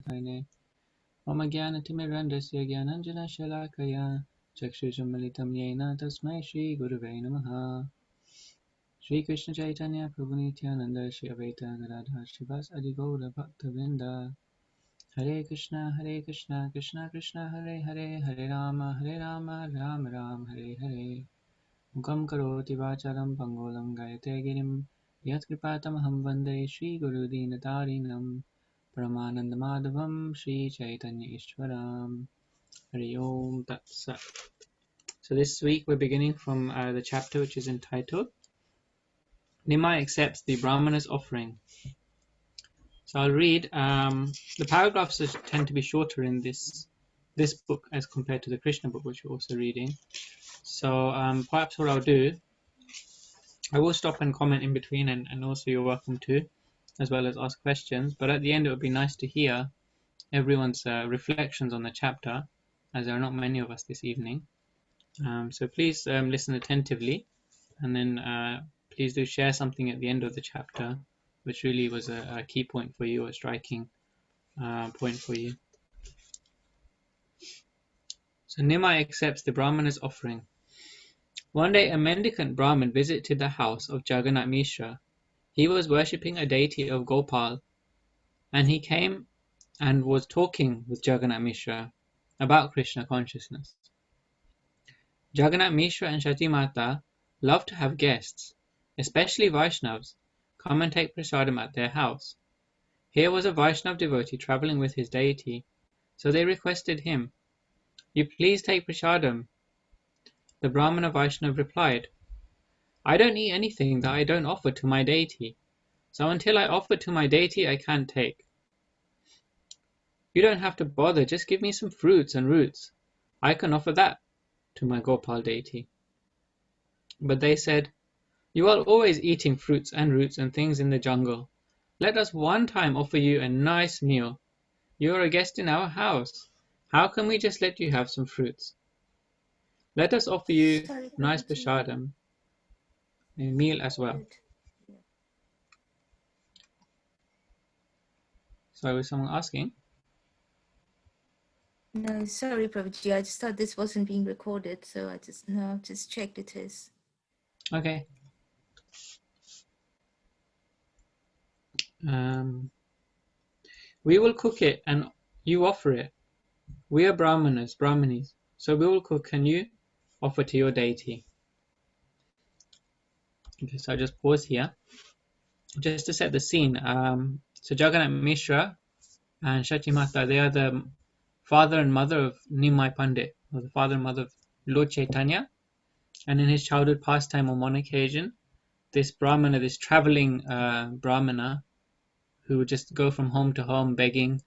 Mama Jnana-timirandasya Jnananjana-shalakaya Chakshushamalitam Yena Tasmai Shri Gurave Namaha. Shri Krishna Chaitanya Prabhu Nityananda Shri Advaita Gadadhar Shrivas Adi Gaura Bhaktivedanta. Hare Krishna Krishna Krishna Hare Hare Hare Rama Rama Rama Hare Hare. Mukam karoti vacharam pangolam gayate girim yat kripatamaham vande Shri Guru Dinatarinam Paramananda Madhavam Shri Chaitanya Ishwaram. Hari Om Tat Sat. So this week we're beginning from the chapter which is entitled Nema accepts the Brahmana's offering. So I'll read. The paragraphs tend to be shorter in this book as compared to the Krishna book, which we're also reading. So perhaps what I'll do, I will stop and comment in between, and also you're welcome to, as well as ask questions. But at the end, it would be nice to hear everyone's reflections on the chapter, as there are not many of us this evening. So please listen attentively, and then please do share something at the end of the chapter, which really was a key point for you, a striking point for you. So Nema accepts the Brahmana's offering. One day a mendicant Brahmin visited the house of Juggernaut Mishra. He was worshipping a deity of Gopal, and he came and was talking with Juggernaut Mishra about Krishna consciousness. Juggernaut Mishra and Shati Mata love to have guests, especially Vaishnavas, come and take prasadam at their house. Here was a Vaishnav devotee travelling with his deity, so they requested him, "You please take prasadam." The Brahmana Vaishnav replied, "I don't eat anything that I don't offer to my deity, so until I offer to my deity I can't take." "You don't have to bother, just give me some fruits and roots. I can offer that to my Gopal deity." But they said, "You are always eating fruits and roots and things in the jungle. Let us one time offer you a nice meal. You are a guest in our house. How can we just let you have some fruits? Let us offer you nice prasadam, a meal as well." So was someone asking? No, sorry, Prabhuji. I just thought this wasn't being recorded, so I just checked it is. Okay. We will cook it and you offer it. We are Brahmanis, so we will cook and you offer to your deity. Okay, so I just pause here just to set the scene. So Jagannath Mishra and Shati Mata, they are the father and mother of Nimai Pandit, or the father and mother of Lord Chaitanya. And in his childhood pastime on one occasion, this Brahmana, this traveling Brahmana, who would just go from home to home begging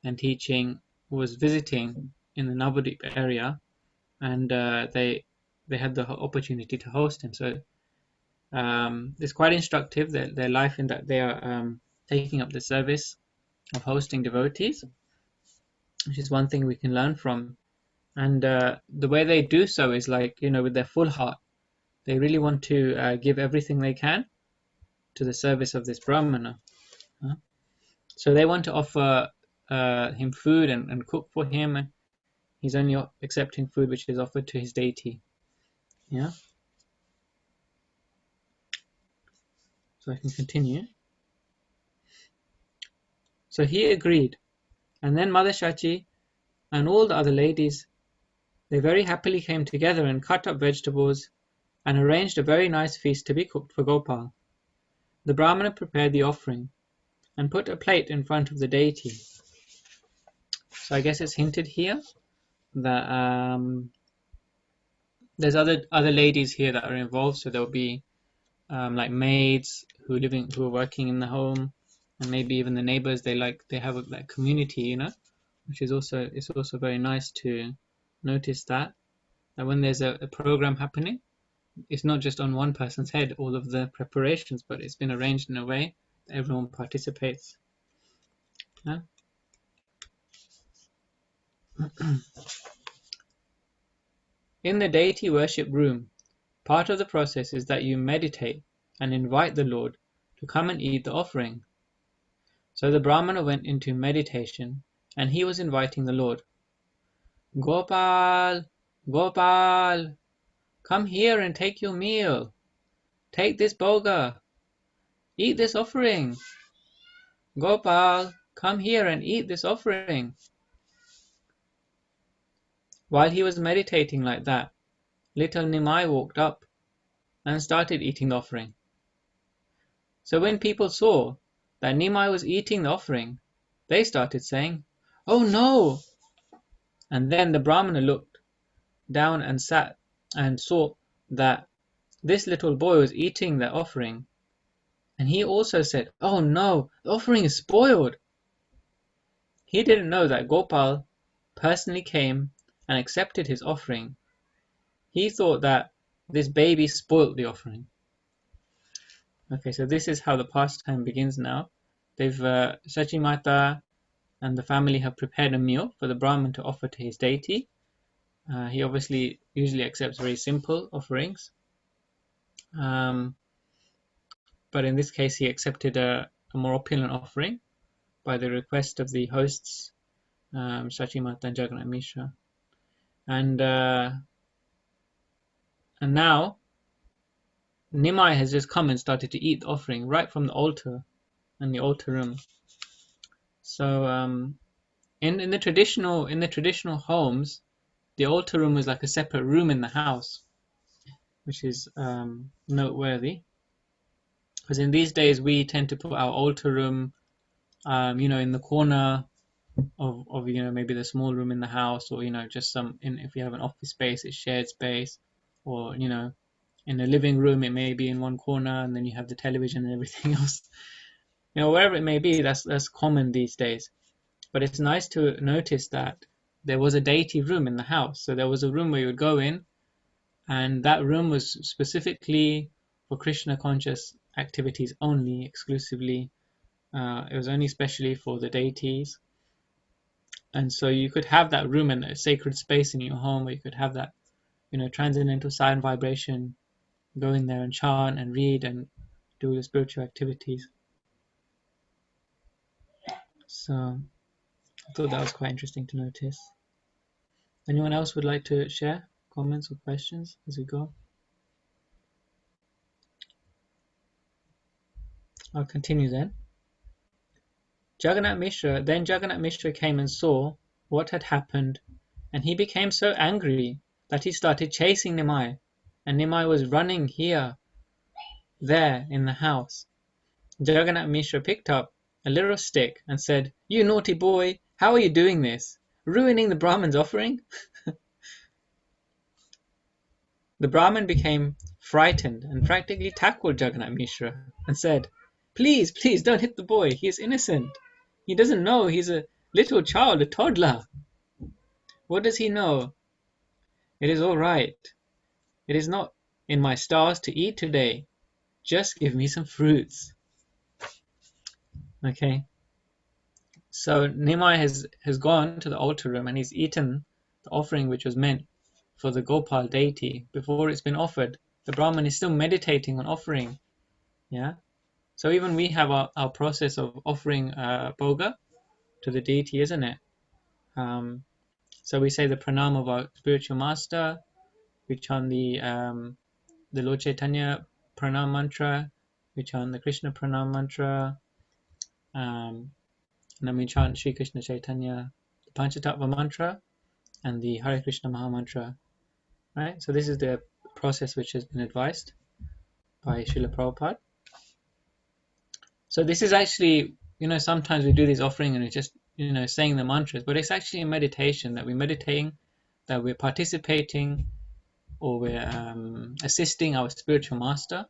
and teaching, was visiting in the Navadvip area, and they had the opportunity to host him. So it's quite instructive, their life, in that they are taking up the service of hosting devotees, which is one thing we can learn from. And the way they do so is like, with their full heart. They really want to give everything they can to the service of this Brahmana. So they want to offer him food and cook for him. And he's only accepting food which is offered to his deity. Yeah. So I can continue. So he agreed. And then Mother Shachi and all the other ladies, they very happily came together and cut up vegetables and arranged a very nice feast to be cooked for Gopal. The Brahmana prepared the offering and put a plate in front of the deity. So I guess it's hinted here that there's other ladies here that are involved. So there'll be like maids who are working in the home, and maybe even the neighbors. They have a community, which is also, it's also very nice to notice that when there's a program happening, it's not just on one person's head, all of the preparations, but it's been arranged in a way that everyone participates. Yeah? In the deity worship room, part of the process is that you meditate and invite the Lord to come and eat the offering. So the Brahmana went into meditation, and he was inviting the Lord. Gopal, Gopal, come here and take your meal. Take this bhoga. Eat this offering. Gopal, come here and eat this offering. While he was meditating like that, little Nimai walked up and started eating the offering. So when people saw that Nimai was eating the offering, they started saying, "Oh no!" And then the Brahmana looked down and sat and saw that this little boy was eating the offering. And he also said, "Oh no, the offering is spoiled." He didn't know that Gopal personally came and accepted his offering. He thought that this baby spoilt the offering. Okay, so this is how the pastime begins now. Sachi Mata and the family have prepared a meal for the Brahman to offer to his deity. He obviously usually accepts very simple offerings. But in this case, he accepted a more opulent offering by the request of the hosts, Sachi Mata and Juggernaut Mishra. And now Nimai has just come and started to eat the offering right from the altar and the altar room. So in the traditional homes, the altar room was like a separate room in the house, which is noteworthy. Because in these days we tend to put our altar room, in the corner of maybe the small room in the house, or just if you have an office space, it's shared space, or in the living room, it may be in one corner, and then you have the television and everything else. Wherever it may be, that's common these days. But it's nice to notice that there was a deity room in the house. So there was a room where you would go in, and that room was specifically for Krishna conscious activities only, exclusively. It was only specially for the deities. And so you could have that room and a sacred space in your home where you could have that, transcendental silent vibration, go in there and chant and read and do the spiritual activities. So I thought that was quite interesting to notice. Anyone else would like to share comments or questions as we go? I'll continue then. Juggernaut Mishra came and saw what had happened, and he became so angry that he started chasing Nimai, and Nimai was running there in the house. Juggernaut Mishra picked up a little stick and said, "You naughty boy, how are you doing this? Ruining the Brahman's offering?" The Brahman became frightened and practically tackled Juggernaut Mishra and said, Please, don't hit the boy. He is innocent. He doesn't know. He's a little child, a toddler. What does he know? It is all right. It is not in my stars to eat today. Just give me some fruits." Okay. So Nimai has gone to the altar room and he's eaten the offering which was meant for the Gopal deity before it's been offered. The Brahman is still meditating on offering. Yeah. So even we have our process of offering bhoga to the deity, isn't it? So we say the pranam of our spiritual master. We chant the Lord Chaitanya pranam mantra. We chant the Krishna pranam mantra. And then we chant Sri Krishna Chaitanya, the Panchatattva mantra, and the Hare Krishna Maha Mantra. Right? So this is the process which has been advised by Srila Prabhupada. So this is actually, sometimes we do this offering and it's just, saying the mantras, but it's actually a meditation that we're meditating, that we're participating, or we're assisting our spiritual master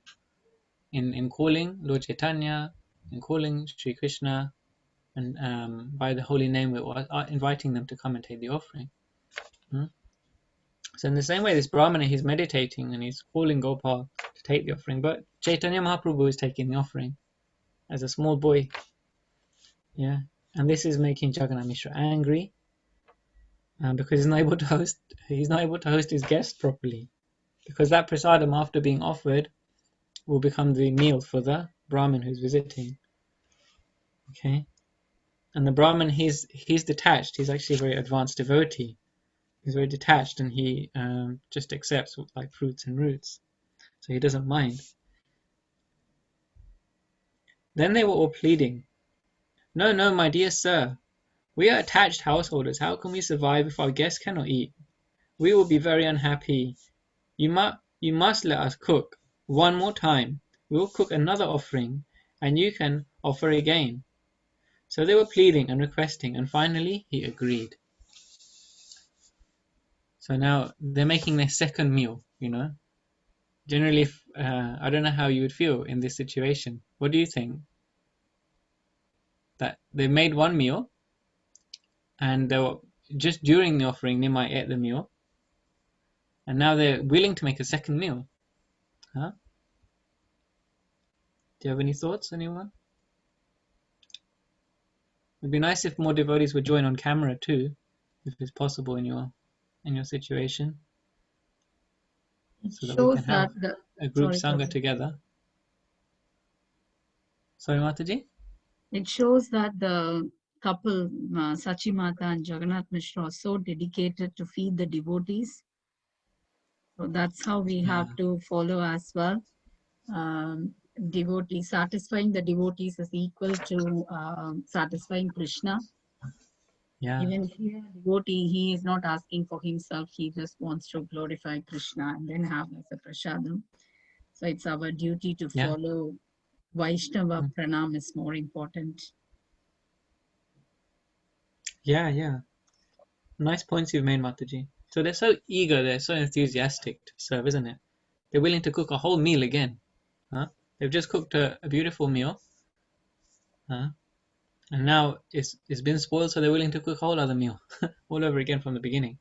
in calling Lord Chaitanya, in calling Sri Krishna, and by the holy name we're inviting them to come and take the offering. So in the same way, this Brahmana, he's meditating and he's calling Gopal to take the offering, but Chaitanya Mahaprabhu is taking the offering as a small boy. Yeah, and this is making Juggernaut Mishra angry because he's not able to host his guests properly, because that prasadam, after being offered, will become the meal for the Brahmin who's visiting. Okay, And the Brahmin, he's detached. He's actually a very advanced devotee. He's very detached, and he just accepts like fruits and roots. So he doesn't mind. Then they were all pleading, "No, no, my dear sir. We are attached householders. How can we survive if our guests cannot eat? We will be very unhappy. You must let us cook. One more time. We will cook another offering, and you can offer again." So they were pleading and requesting, and finally he agreed. So now they're making their second meal, Generally, I don't know how you would feel in this situation. What do you think? That they made one meal, and they were just during the offering, Nimai ate the meal, and now they're willing to make a second meal. Huh? Do you have any thoughts, anyone? It'd be nice if more devotees would join on camera too, if it's possible in your situation, It so that we can shows have that the a group sorry, sangha Prabhu. together. Sorry, Mataji? It shows that the couple, Sachimata and Jagannath Mishra, are so dedicated to feed the devotees. So that's how we have to follow as well. Devotees, satisfying the devotees is equal to satisfying Krishna. Yeah. Even here, devotee, he is not asking for himself. He just wants to glorify Krishna and then have as a prasadam. So it's our duty to Yeah. follow Vaishnava pranam is more important. Yeah. Nice points you've made, Mataji. So they're so eager, they're so enthusiastic to serve, isn't it? They're willing to cook a whole meal again. Huh? They've just cooked a beautiful meal. Huh? And now it's been spoiled, so they're willing to cook a whole other meal all over again from the beginning.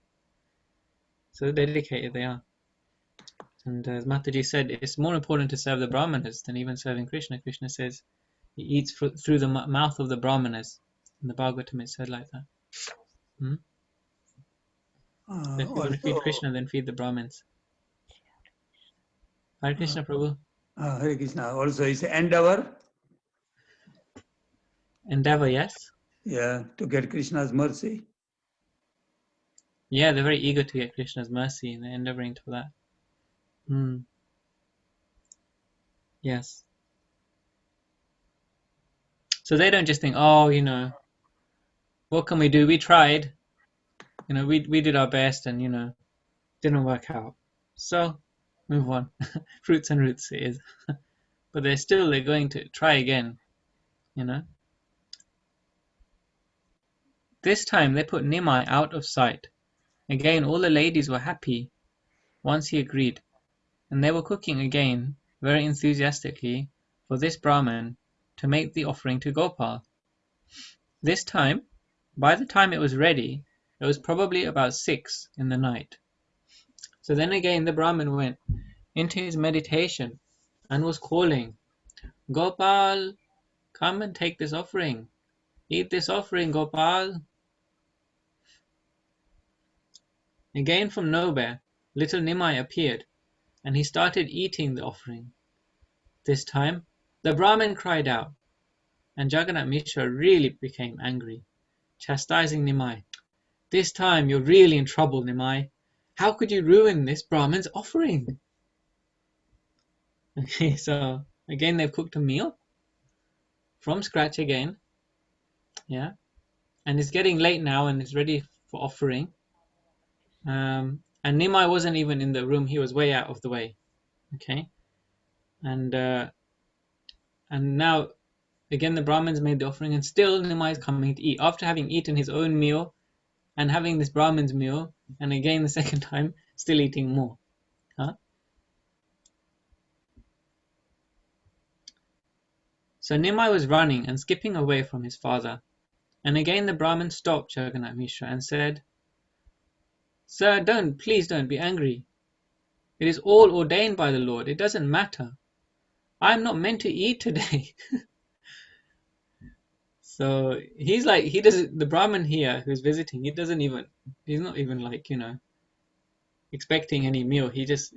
So dedicated they are. And as Mataji said, it's more important to serve the Brahmanas than even serving Krishna. Krishna says he eats through the mouth of the Brahmanas. In the Bhagavatam it's said like that. So if you want to feed Krishna, then feed the Brahmins. Hare Krishna, Prabhu. Hare Krishna. Also, it's endeavor. Endeavor, yes? Yeah, to get Krishna's mercy. Yeah, they're very eager to get Krishna's mercy and they're endeavoring for that. Yes. So they don't just think, oh, what can we do? We tried. We did our best and, didn't work out. So, move on. Fruits and roots it is. But they're going to try again, This time they put Nimai out of sight. Again, all the ladies were happy once he agreed. And they were cooking again, very enthusiastically, for this Brahman to make the offering to Gopal. This time, by the time it was ready, it was probably about 6 in the night. So then again the Brahmin went into his meditation and was calling, "Gopal, come and take this offering. Eat this offering, Gopal." Again from nowhere, little Nimai appeared, and he started eating the offering. This time, the Brahmin cried out, and Juggernaut Mishra really became angry, chastising Nimai. "This time you're really in trouble, Nimai. How could you ruin this Brahmin's offering?" Okay, so again they've cooked a meal from scratch again. Yeah. And it's getting late now and it's ready for offering. And Nimai wasn't even in the room, he was way out of the way. Okay. And now again the Brahmins made the offering and still Nimai is coming to eat. After having eaten his own meal and having this Brahmin's meal, and again the second time, still eating more. Huh? So Nimai was running and skipping away from his father. And again the Brahmin stopped Juggernaut Mishra and said, "Sir, please don't be angry. It is all ordained by the Lord. It doesn't matter. I am not meant to eat today." So he's like, the Brahmin here who's visiting, he's not even like, expecting any meal. He's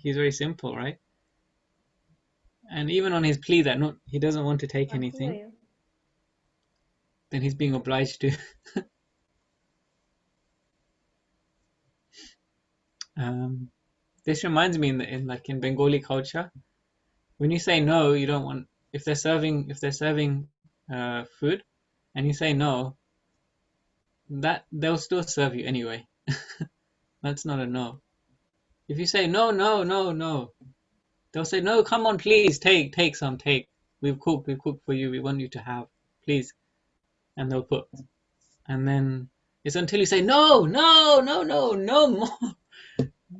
very simple, right? And even on his plea that he doesn't want to take anything, then he's being obliged to. This reminds me in Bengali culture, when you say no, you don't want, if they're serving food and you say no, that they'll still serve you anyway. That's not a no. If you say no, they'll say no, come on, please, take some. We've cooked for you, we want you to have, please. And they'll put, and then it's until you say no more,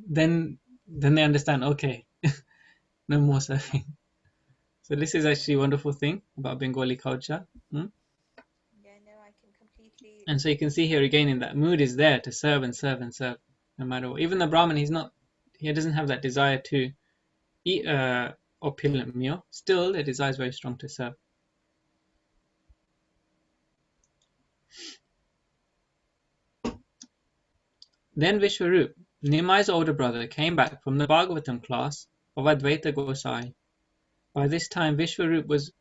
then they understand, okay, no more serving. So this is actually a wonderful thing about Bengali culture. Yeah, no, I can completely. And so you can see here again, in that mood is there to serve and serve and serve, no matter what. Even the Brahmin, he doesn't have that desire to eat a opulent meal. Still, the desire is very strong to serve. Then Vishwarup, Nimai's older brother, came back from the Bhagavatam class of Advaita Gosai. By this time, Vishwarup was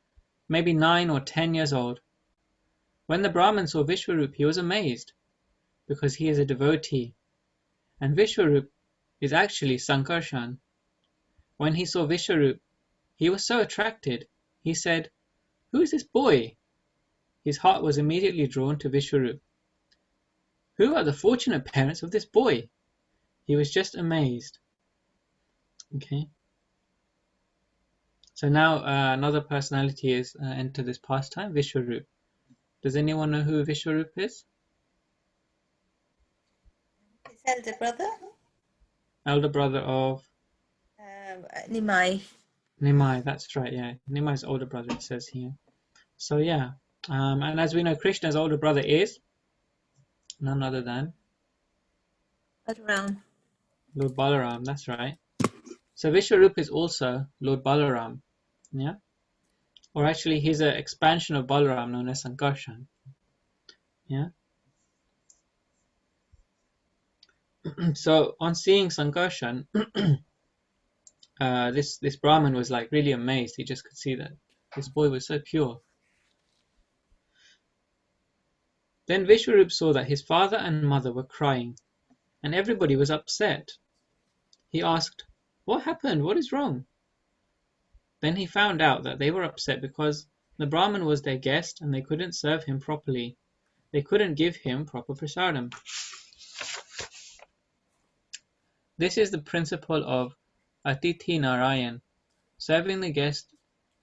maybe 9 or 10 years old. When the Brahmin saw Vishwarup, he was amazed, because he is a devotee, and Vishwarup is actually Sankarshan. When he saw Vishwarup, he was so attracted, he said, "Who is this boy?" His heart was immediately drawn to Vishwarup. Who are the fortunate parents of this boy? He was just amazed. Okay. So now another personality is entered this pastime, Vishwarup. Does anyone know who Vishwarup is? His elder brother? Elder brother of Nimai. Nimai, that's right, yeah. Nimai's older brother, it says here. So yeah, and as we know, Krishna's older brother is none other than Balaram. Lord Balaram, that's right. So Vishwarup is also Lord Balaram, yeah? Or actually, he's an expansion of Balaram known as Sankarshan, yeah? So on seeing Sankarshan, this Brahmin was like really amazed. He just could see that this boy was so pure. Then Vishwarup saw that his father and mother were crying, and everybody was upset. He asked, "What happened? What is wrong?" Then he found out that they were upset because the Brahmin was their guest and they couldn't serve him properly. They couldn't give him proper prasadam. This is the principle of Atithi Narayan, serving the guest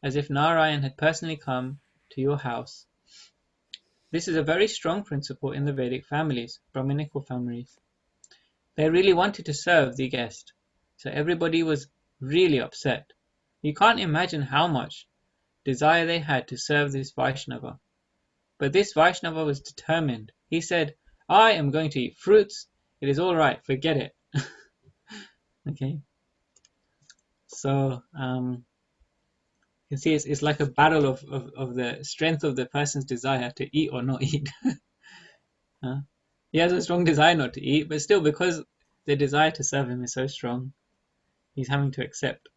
as if Narayan had personally come to your house. This is a very strong principle in the Vedic families, Brahminical families. They really wanted to serve the guest, so everybody was really upset. You can't imagine how much desire they had to serve this Vaishnava. But this Vaishnava was determined. He said, "I am going to eat fruits. It is all right. Forget it." Okay. So you can see it's like a battle of the strength of the person's desire to eat or not eat. He has a strong desire not to eat, but still, because the desire to serve him is so strong, he's having to accept.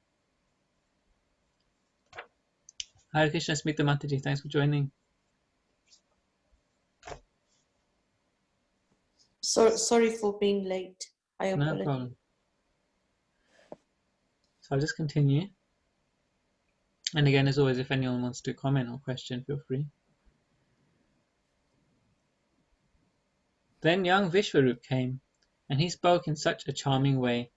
Hare Krishna, Smita Mataji, thanks for joining. Sorry for being late. I apologize. No problem. So I'll just continue. And again, as always, if anyone wants to comment or question, feel free. Then young Vishwarup came, and he spoke in such a charming way.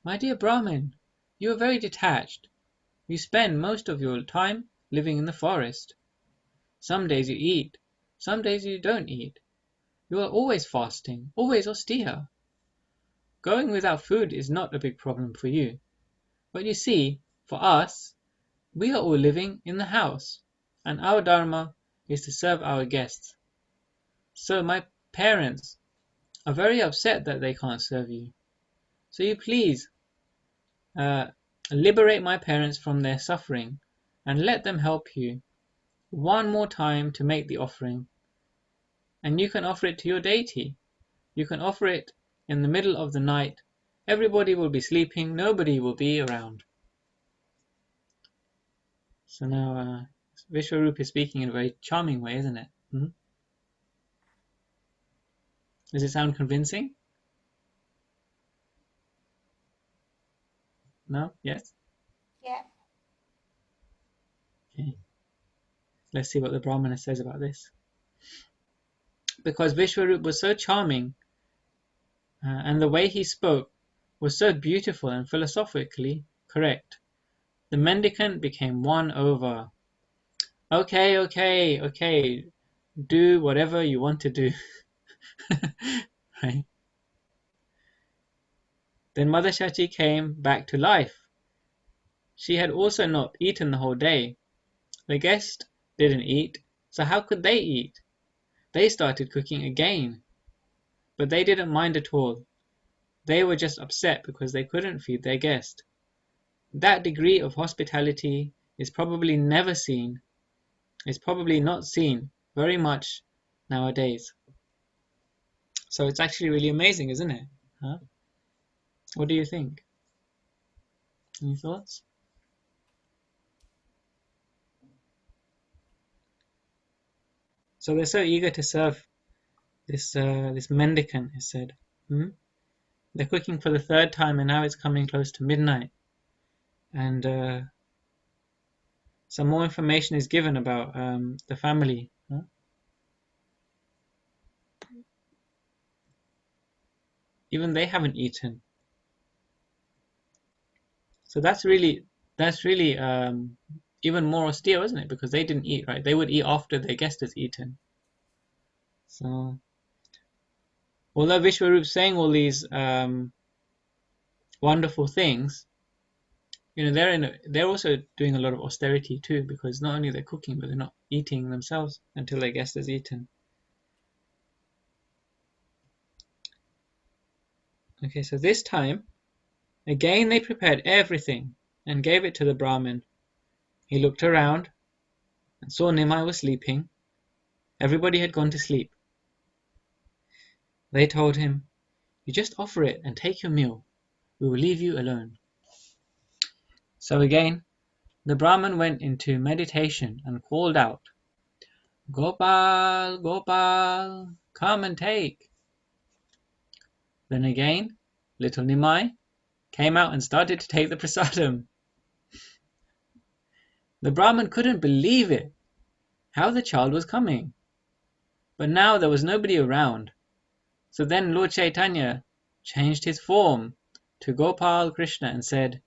"My dear Brahmin, you are very detached. You spend most of your time living in the forest. Some days you eat, some days you don't eat. You are always fasting, always austere. Going without food is not a big problem for you. But you see, for us, we are all living in the house, and our dharma is to serve our guests. So my parents are very upset that they can't serve you. So you please liberate my parents from their suffering and let them help you one more time to make the offering. And you can offer it to your deity. You can offer it in the middle of the night. Everybody will be sleeping. Nobody will be around." So now Vishwarup is speaking in a very charming way, isn't it? Does it sound convincing? No? Yes? Yeah. Okay. Let's see what the Brahmana says about this. Because Vishwarup was so charming, and the way he spoke was so beautiful and philosophically correct, the mendicant became won over. Okay, do whatever you want to do. Right? Then Mother Shachi came back to life. She had also not eaten the whole day. The guest didn't eat, so how could they eat? They started cooking again, but they didn't mind at all. They were just upset because they couldn't feed their guest. That degree of hospitality is probably not seen very much nowadays. So it's actually really amazing, isn't it? Huh? What do you think? Any thoughts? So they're so eager to serve this mendicant, he said. They're cooking for the third time, and now it's coming close to midnight. And some more information is given about the family. Huh? Even they haven't eaten. So that's really even more austere, isn't it? Because they didn't eat, right? They would eat after their guest has eaten. So, although Vishwarup's saying all these wonderful things, they're also doing a lot of austerity too, because not only they're cooking, but they're not eating themselves until their guest has eaten. Okay, so this time, again they prepared everything and gave it to the Brahmin. He looked around and saw Nema was sleeping. Everybody had gone to sleep. They told him, "You just offer it and take your meal. We will leave you alone." So again, the Brahmin went into meditation and called out, "Gopal, Gopal, come and take." Then again, little Nimai came out and started to take the prasadam. The Brahmin couldn't believe it, how the child was coming. But now there was nobody around. So then Lord Chaitanya changed his form to Gopal Krishna and said,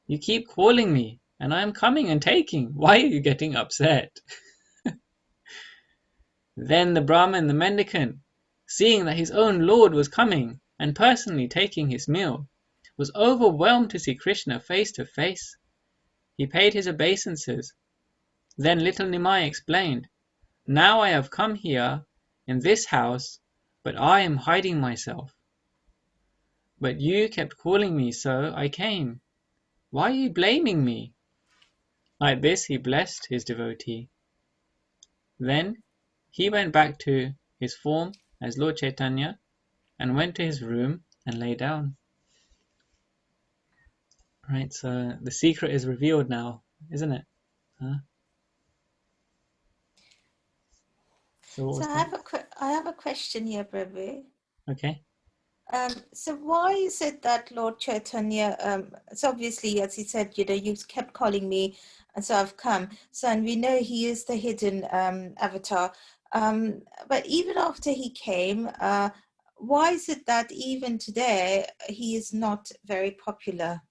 "You keep calling me, and I am coming and taking. Why are you getting upset?" Then the Brahmin, the mendicant, seeing that his own Lord was coming and personally taking his meal, was overwhelmed to see Krishna face to face. He paid his obeisances. Then little Nimai explained, "Now I have come here in this house, but I am hiding myself. But you kept calling me, so I came. Why are you blaming me?" Like this he blessed his devotee. Then he went back to his form as Lord Chaitanya and went to his room and lay down. Right, so the secret is revealed now, isn't it? Huh? So what was that? I have a question here, Prabhu. Okay. So why is it that Lord Chaitanya, so obviously, as he said, you kept calling me, and so I've come. So, and we know he is the hidden avatar. But even after he came, why is it that even today he is not very popular,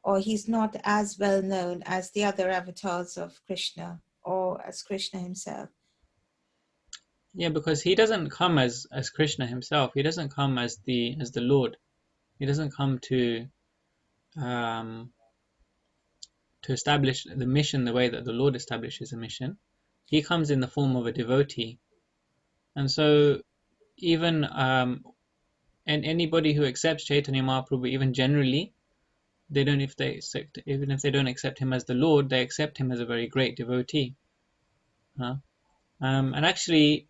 or he's not as well known as the other avatars of Krishna, or as Krishna himself? Yeah, because he doesn't come as Krishna himself. He doesn't come as the Lord. He doesn't come to establish the mission the way that the Lord establishes a mission. He comes in the form of a devotee, and so even and anybody who accepts Chaitanya Mahaprabhu, even generally, even if they don't accept him as the Lord, they accept him as a very great devotee. And actually,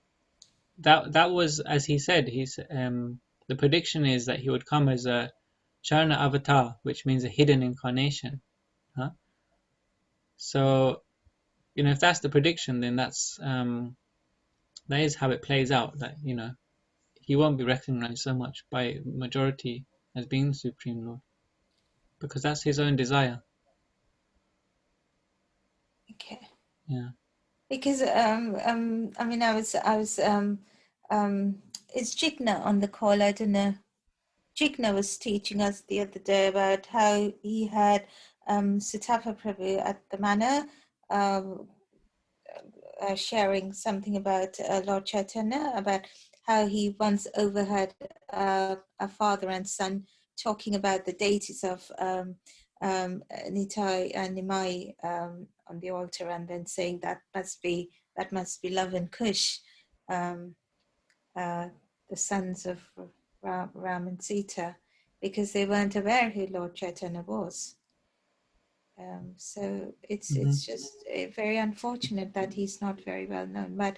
that was, as he said, the prediction is that he would come as a Charna avatar, which means a hidden incarnation. So, if that's the prediction, then that's That is how it plays out. That he won't be recognized so much by majority as being the Supreme Lord, because that's his own desire. Okay. Yeah. Because I mean, I was is Jigna on the call? I don't know. Jigna was teaching us the other day about how he had Sitapa Prabhu at the manor sharing something about Lord Chaitanya, about how he once overheard a father and son talking about the deities of Nitai and Nimai on the altar, and then saying that must be Love and Kush, the sons of Ram and Sita, because they weren't aware who Lord Chaitanya was. So it's just very unfortunate that he's not very well known. But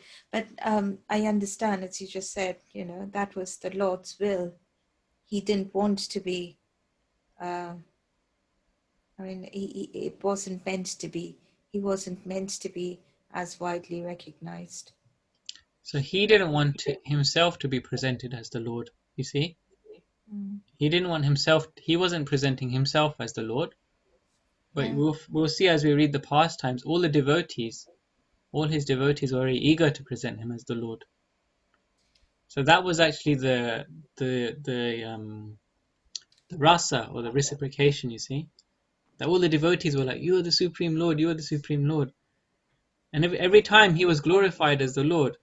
I understand, as you just said, that was the Lord's will. He didn't want to be. It wasn't meant to be. He wasn't meant to be as widely recognized. So he didn't want himself to be presented as the Lord. You see, he didn't want himself. He wasn't presenting himself as the Lord. But we'll see as we read the pastimes, all his devotees were very eager to present him as the Lord. So that was actually the rasa, or the reciprocation. You see, that all the devotees were like, "You are the Supreme Lord. You are the Supreme Lord." And every time he was glorified as the Lord,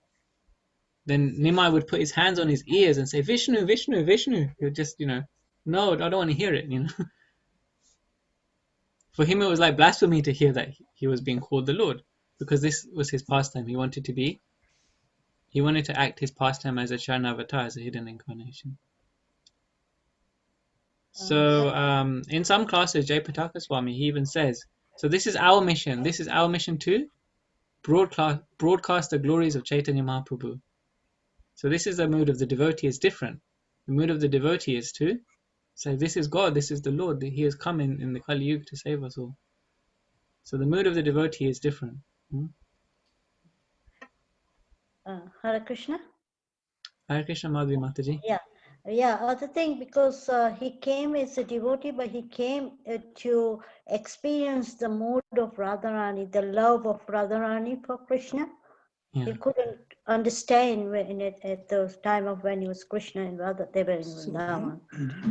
then Nimai would put his hands on his ears and say, "Vishnu, Vishnu, Vishnu." He would just, no, I don't want to hear it. For him, it was like blasphemy to hear that he was being called the Lord, because this was his pastime. He wanted to act his pastime as a Charna avatar, as a hidden incarnation. So in some classes, Jayapataka Swami, he even says, so this is our mission. This is our mission to broadcast the glories of Chaitanya Mahaprabhu. So this is the mood of the devotee is different. The mood of the devotee is to say, this is God, this is the Lord. He has come in the Kali Yuga to save us all. So the mood of the devotee is different. Hare Krishna. Hare Krishna, Madhvi Mataji. Yeah, other thing, because he came as a devotee, but he came to experience the mood of Radharani, the love of Radharani for Krishna. Yeah. He couldn't understand at the time of when he was Krishna and Radha, they were in Vrindavan.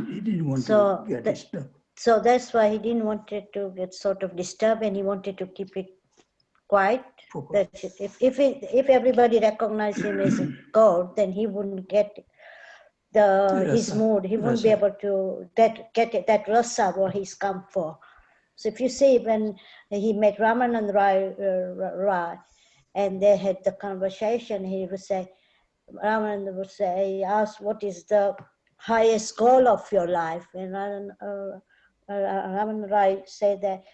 He didn't want to get disturbed. So that's why he didn't want it to get sort of disturbed, and he wanted to keep it quiet. That if everybody recognized him as a god, then he wouldn't get his mood. He wouldn't be able to get that rasa what he's come for. So if you see, when he met Ramanand Rai, and they had the conversation, he would say, Ramanand would say, he asked, what is the highest goal of your life? And Ramanand Rai said that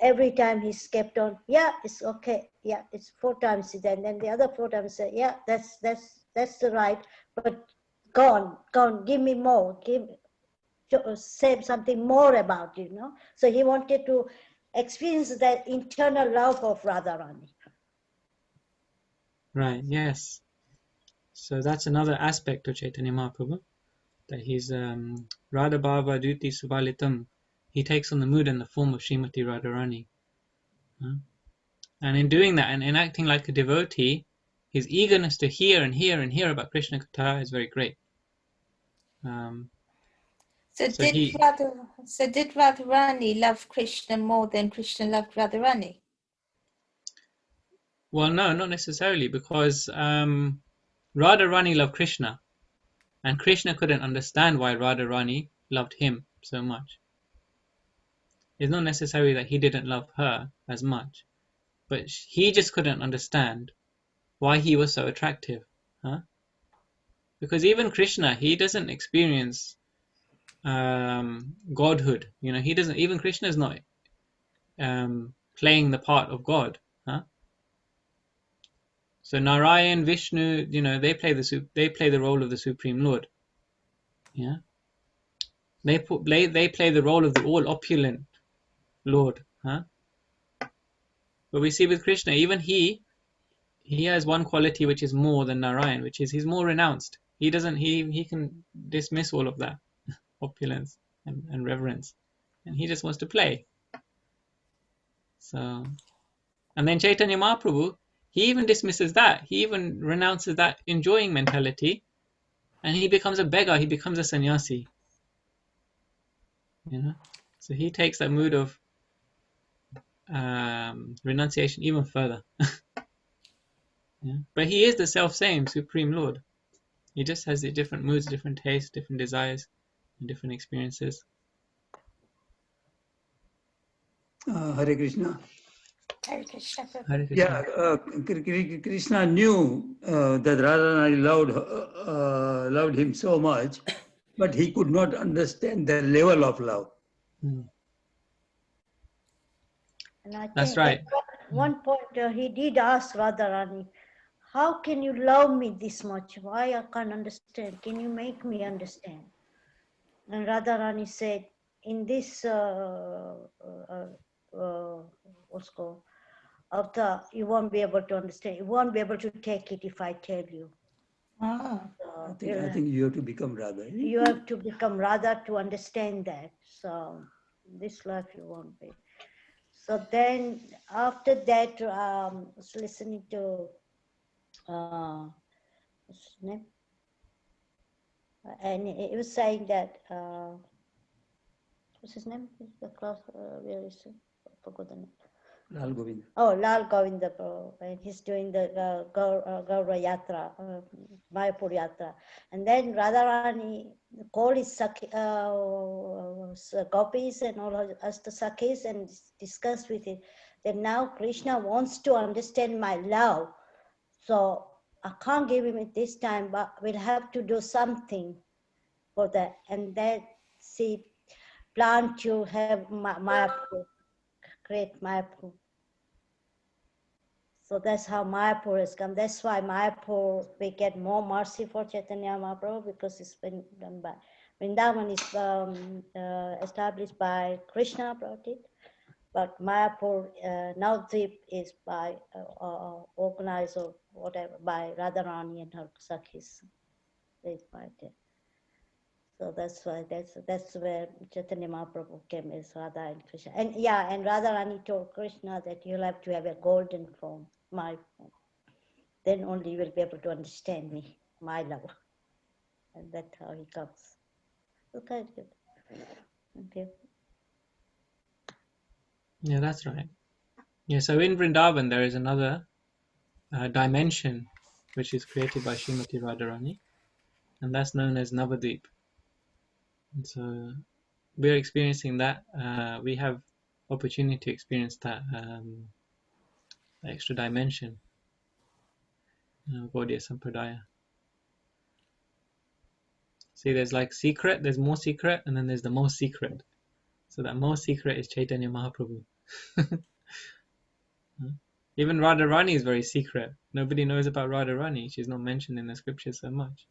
every time he kept on, yeah, it's okay, yeah, it's 4 times. And then the other 4 times said, yeah, that's the right, but go on, give me more, say something more about it, So he wanted to experience that internal love of Radharani. Right, yes. So that's another aspect of Chaitanya Mahaprabhu, that he's Radha Bhava Duti Subalitam. He takes on the mood and the form of Srimati Radharani. And in doing that, and in acting like a devotee, his eagerness to hear and hear and hear about Krishna Katha is very great. So did Radharani love Krishna more than Krishna loved Radharani? Well, no, not necessarily, because Radharani loved Krishna, and Krishna couldn't understand why Radharani loved him so much. It's not necessarily that he didn't love her as much, but he just couldn't understand why he was so attractive. Because even Krishna, he doesn't experience godhood. He doesn't. Even Krishna is not playing the part of God. So Narayan, Vishnu, they play the role of the Supreme Lord. Yeah, they play the role of the all opulent Lord. But we see with Krishna, even he he has one quality which is more than Narayan, which is he's more renounced. He doesn't. He can dismiss all of that opulence and reverence, and he just wants to play. So, and then Chaitanya Mahaprabhu, he even dismisses that. He even renounces that enjoying mentality, and he becomes a beggar. He becomes a sannyasi. You know, so he takes that mood of renunciation even further. Yeah. But he is the self-same Supreme Lord. He just has the different moods, different tastes, different desires, and different experiences. Hare Krishna. Hare Krishna. Hare Krishna. Yeah, Krishna knew that Radharani loved him so much, but he could not understand the level of love. And I That's think right. at one point he did ask Radharani, how can you love me this much? Why I can't understand? Can you make me understand? And Radharani said, in this, what's called, Avta, you won't be able to understand. You won't be able to take it if I tell you. Ah. So I think you have to become Radha. you have to become Radha to understand that. So this life you won't be. So then after that, I was listening to what's his name? And he was saying that what's his name? The class, where is it? I forgot the name. Lal Govinda. Oh, Lal Govinda Prabhu, and he's doing the Gaura Yatra, Mayapur Yatra. And then Radharani called his gopis and all us the Sakhis and discussed with it that now Krishna wants to understand my love. So I can't give him it this time, but we'll have to do something for that. And that she planned to have Mayapur, create Mayapur. So that's how Mayapur has come. That's why Mayapur, we get more mercy for Chaitanya Mahaprabhu because it's been done by, Vrindavan is established by Krishna, brought it. But Mayapur, Navadvip is by, organized or whatever, by Radharani and her Sakhis. So that's why, that's where Chaitanya Mahaprabhu came as Radha and Krishna. And yeah, and Radharani told Krishna that you'll have to have a golden form, my form. Then only you will be able to understand me, my love. And that's how he comes. Okay, good. Okay. Yeah, that's right. Yeah, so in Vrindavan there is another dimension which is created by Srimati Radharani, and that's known as Navadvip. And so we're experiencing that. We have opportunity to experience that extra dimension, Gaudiya Sampradaya. See, there's like secret, there's more secret, and then there's the most secret. So that most secret is Chaitanya Mahaprabhu. Even Radharani is very secret. Nobody knows about Radharani. She's not mentioned in the scriptures so much.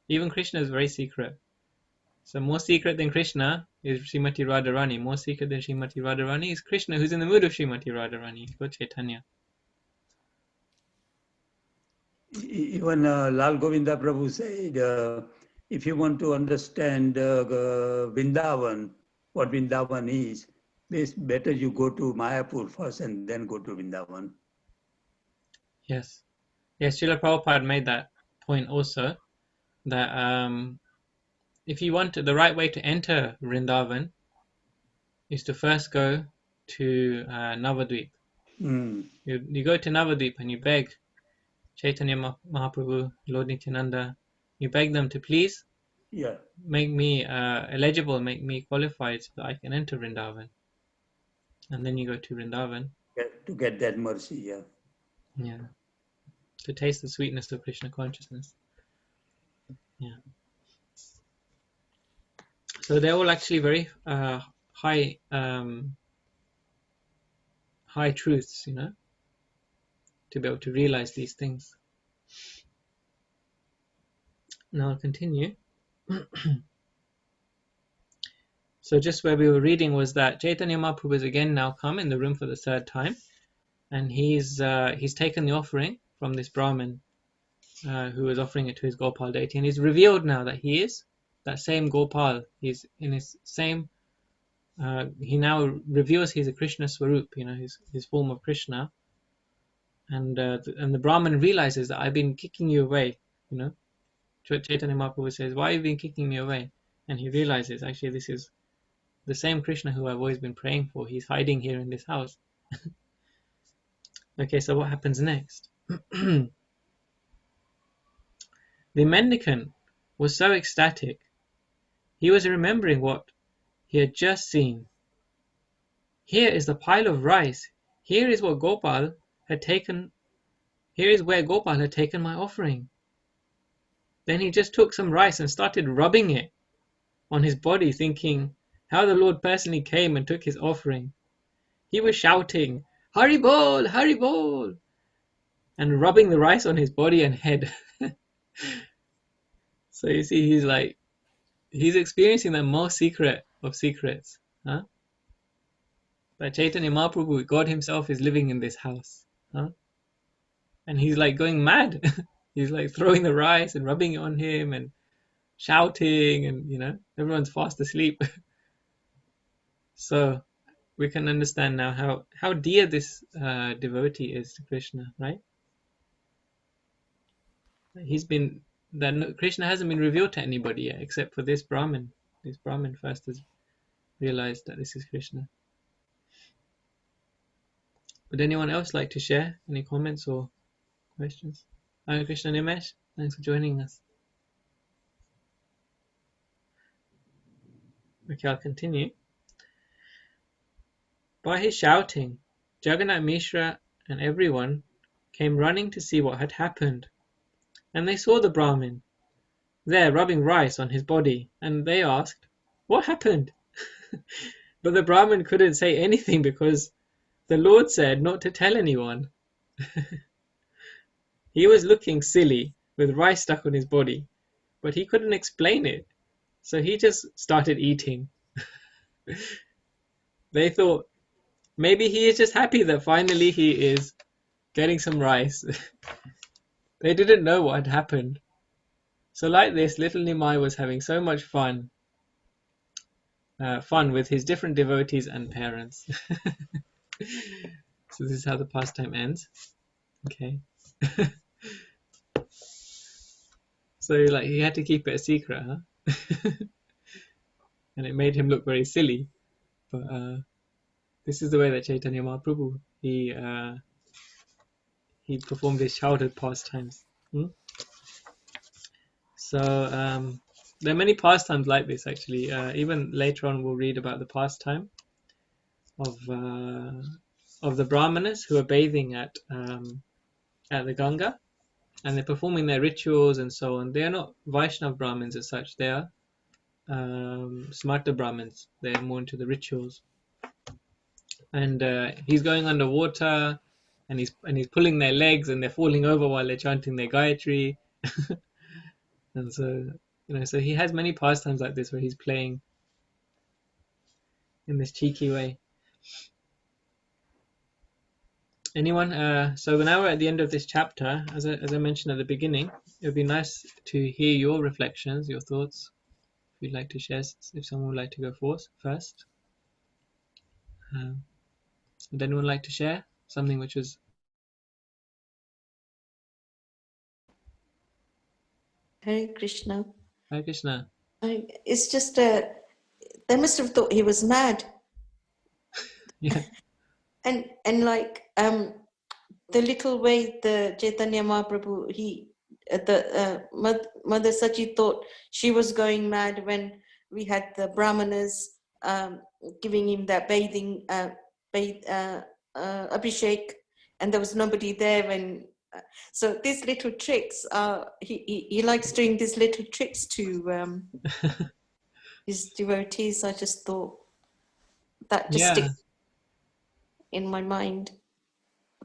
Even Krishna is very secret. So more secret than Krishna is Srimati Radharani. More secret than Srimati Radharani is Krishna, who's in the mood of Srimati Radharani. He's got Chaitanya. Even Lal Govinda Prabhu said, if you want to understand Vrindavan, what Vrindavan is, it's better you go to Mayapur first and then go to Vrindavan. Yes. Yes, Srila Prabhupada made that point also, that if you want the right way to enter Vrindavan is to first go to Navadvip. You go to Navadvip and you beg Chaitanya Mahaprabhu, Lord Nityananda, you beg them to please make me eligible, make me qualified so that I can enter Vrindavan. And then you go to Vrindavan. To get that mercy, Yeah. To taste the sweetness of Krishna consciousness. Yeah. So they're all actually very high truths, to be able to realize these things. Now I'll continue. So just where we were reading was that Chaitanya Mahaprabhu is again now come in the room for the third time. and he's taken the offering from this Brahmin who was offering it to his Gopal deity, and he's revealed now that he is that same Gopal. He's in his same. He now reveals he's a Krishna Swarup, his form of Krishna, and the Brahmin realizes that I've been kicking you away. Chaitanya Mahaprabhu says, "Why have you been kicking me away?" And he realizes actually this is the same Krishna who I've always been praying for. He's hiding here in this house. Okay, so what happens next? The mendicant was so ecstatic. He was remembering what he had just seen. Here is the pile of rice. Here is what Gopal had taken. Here is where Gopal had taken my offering. Then he just took some rice and started rubbing it on his body, thinking how the Lord personally came and took his offering. He was shouting, "Hari Bol, Hari Bol," and rubbing the rice on his body and head. So you see, he's experiencing the most secret of secrets. Huh? But Chaitanya Mahaprabhu, God himself, is living in this house. Huh? And he's like going mad. He's like throwing the rice and rubbing it on him and shouting, and everyone's fast asleep. So we can understand now how dear this devotee is to Krishna, right? Krishna hasn't been revealed to anybody yet except for this Brahmin. This Brahmin first has realized that this is Krishna. Would anyone else like to share any comments or questions? Hare Krishna, Nimesh, thanks for joining us. Okay, I'll continue. By his shouting, Juggernaut, Mishra and everyone came running to see what had happened. And they saw the Brahmin there rubbing rice on his body, and they asked, "What happened?" But the Brahmin couldn't say anything because the Lord said not to tell anyone. He was looking silly with rice stuck on his body, but he couldn't explain it, so he just started eating. They thought maybe he is just happy that finally he is getting some rice. They didn't know what had happened. So like this, little Nimai was having so much fun with his different devotees and parents. So this is how the pastime ends. Okay. So he had to keep it a secret, huh? And it made him look very silly. But this is the way that Chaitanya Mahaprabhu he performed his childhood pastimes. So there are many pastimes like this actually. Even later on we'll read about the pastime of the Brahmanas who are bathing at the Ganga, and they're performing their rituals and so on. They are not Vaishnav Brahmins as such. They are Smarta Brahmins. They're more into the rituals. And he's going underwater, and he's pulling their legs, and they're falling over while they're chanting their Gayatri. And so so he has many pastimes like this where he's playing in this cheeky way. Anyone? So now we're at the end of this chapter. As I mentioned at the beginning, it would be nice to hear your reflections, your thoughts. If you'd like to share, if someone would like to go first. Would anyone like to share something which was? Hare Krishna. Hare Krishna. It's just they must have thought he was mad. Yeah. And like the little way the Chaitanya Mahaprabhu, Mother Sachi thought she was going mad when we had the Brahmanas giving him that bathing abhishek, and there was nobody there when. So these little tricks, he likes doing these little tricks to his devotees. I just thought that just stick in my mind.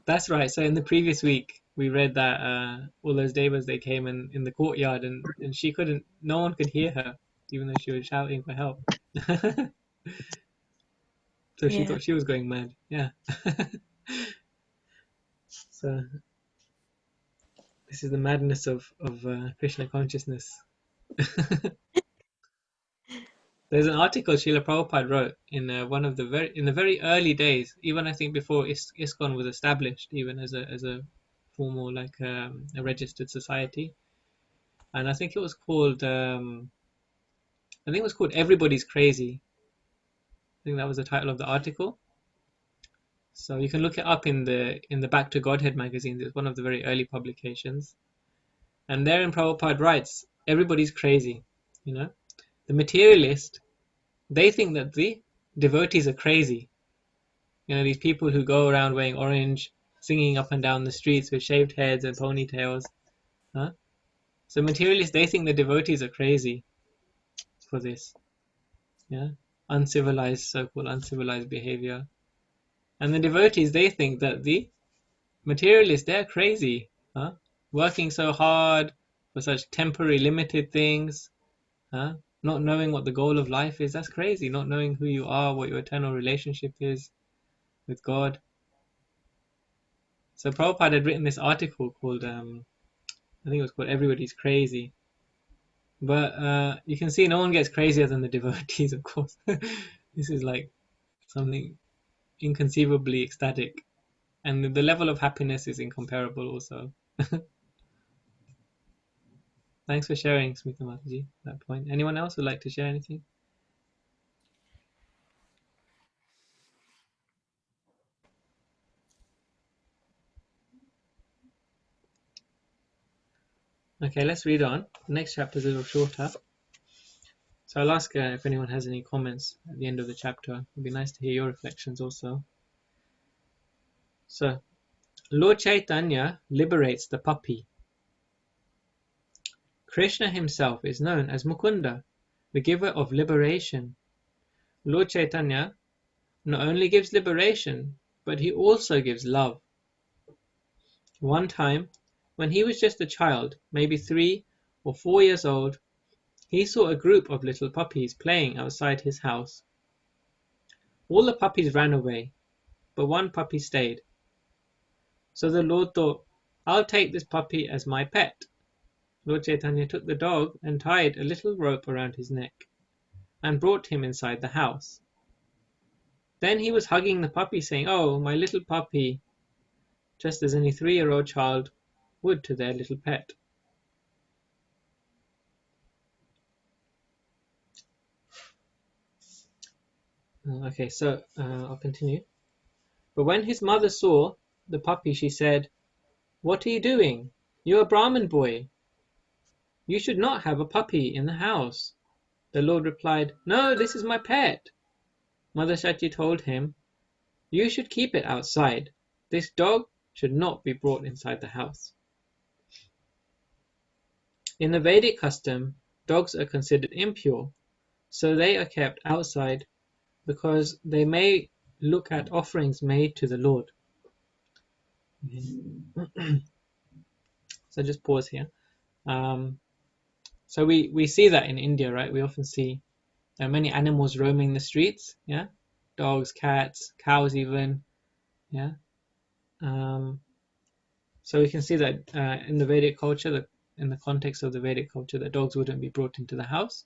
That's right. So in the previous week, we read that all those devas, they came in the courtyard, and no one could hear her, even though she was shouting for help. So she thought she was going mad. Yeah. So this is the madness of Krishna consciousness. There's an article Srila Prabhupada wrote in one of the very early days, even I think before ISKCON was established, even as a formal, like a registered society, and I think it was called Everybody's Crazy. I think that was the title of the article. So you can look it up in the Back to Godhead magazine. It's one of the very early publications, and therein Prabhupada writes, everybody's crazy. You know, the materialist, they think that the devotees are crazy. You know, these people who go around wearing orange, singing up and down the streets with shaved heads and ponytails. Huh? So materialists, they think the devotees are crazy for this. Yeah, uncivilized, so-called uncivilized behavior. And the devotees, they think that the materialists, they're crazy. Huh? Working so hard for such temporary, limited things. Huh? Not knowing what the goal of life is, that's crazy. Not knowing who you are, what your eternal relationship is with God. So Prabhupada had written this article called, I think it was called Everybody's Crazy. But you can see no one gets crazier than the devotees, of course. This is like something inconceivably ecstatic. And the level of happiness is incomparable also. Thanks for sharing, Smita Mataji, that point. Anyone else would like to share anything? Okay, let's read on. The next chapter is a little shorter. So I'll ask if anyone has any comments at the end of the chapter. It'd be nice to hear your reflections also. So, Lord Chaitanya liberates the puppy. Krishna himself is known as Mukunda, the giver of liberation. Lord Chaitanya not only gives liberation, but he also gives love. One time, when he was just a child, maybe 3 or 4 years old, he saw a group of little puppies playing outside his house. All the puppies ran away, but one puppy stayed. So the Lord thought, I'll take this puppy as my pet. Lord Chaitanya took the dog and tied a little rope around his neck and brought him inside the house. Then he was hugging the puppy, saying, "Oh, my little puppy," just as any 3-year-old child would to their little pet. Okay, so I'll continue. But when his mother saw the puppy, she said, "What are you doing? You're a Brahmin boy. You should not have a puppy in the house." The Lord replied, "No, this is my pet." Mother Shachi told him, "You should keep it outside. This dog should not be brought inside the house." In the Vedic custom, dogs are considered impure, so they are kept outside because they may look at offerings made to the Lord. So just pause here. So we see that in India, right? We often see many animals roaming the streets, yeah, dogs, cats, cows, even, yeah. So we can see that in the Vedic culture, that in the context of the Vedic culture, that dogs wouldn't be brought into the house.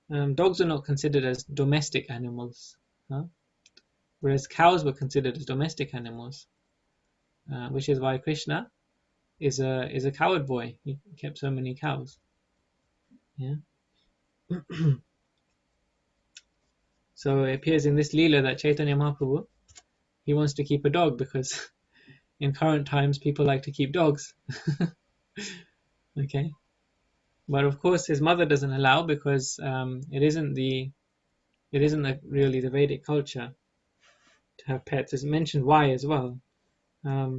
Dogs are not considered as domestic animals, huh? Whereas cows were considered as domestic animals, which is why Krishna is a coward boy. He kept so many cows. Yeah. So it appears in this Leela that Chaitanya Mahaprabhu, he wants to keep a dog because in current times people like to keep dogs. Okay. But of course his mother doesn't allow because it isn't really the Vedic culture to have pets. It's mentioned why as well.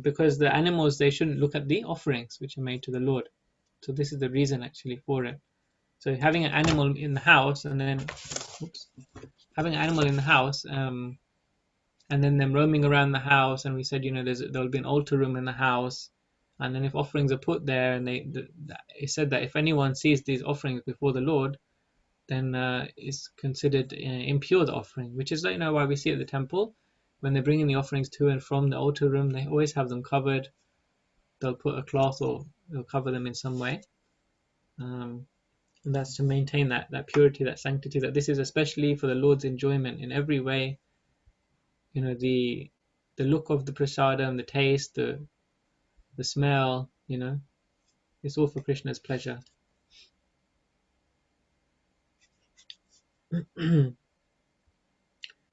Because the animals, they shouldn't look at the offerings which are made to the Lord. So this is the reason actually for it. So having an animal in the house and then having an animal in the house and then them roaming around the house, and we said, there'll be an altar room in the house, and then if offerings are put there, and it said that if anyone sees these offerings before the Lord, then it's considered impure, the offering, which is why we see at the temple when they're bringing the offerings to and from the altar room, they always have them covered they'll put a cloth or they'll cover them in some way. And that's to maintain that purity, that sanctity, that this is especially for the Lord's enjoyment in every way. You know, the look of the prasadam, the taste, the smell, you know, it's all for Krishna's pleasure.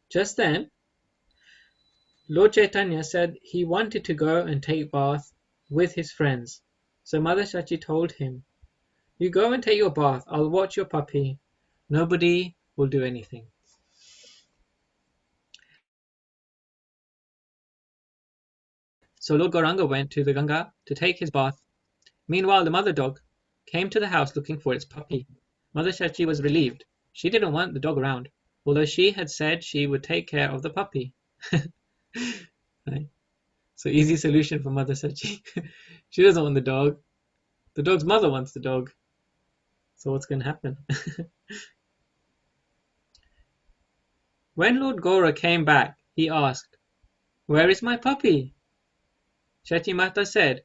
Just then, Lord Chaitanya said he wanted to go and take bath with his friends. So Mother Shachi told him, "You go and take your bath. I'll watch your puppy. Nobody will do anything." So Lord Gauranga went to the Ganga to take his bath. Meanwhile, the mother dog came to the house looking for its puppy. Mother Shachi was relieved. She didn't want the dog around, although she had said she would take care of the puppy. Right? So easy solution for Mother Shachi. She doesn't want the dog. The dog's mother wants the dog. So what's going to happen? When Lord Gaura came back, he asked, "Where is my puppy?" Shachi Mata said,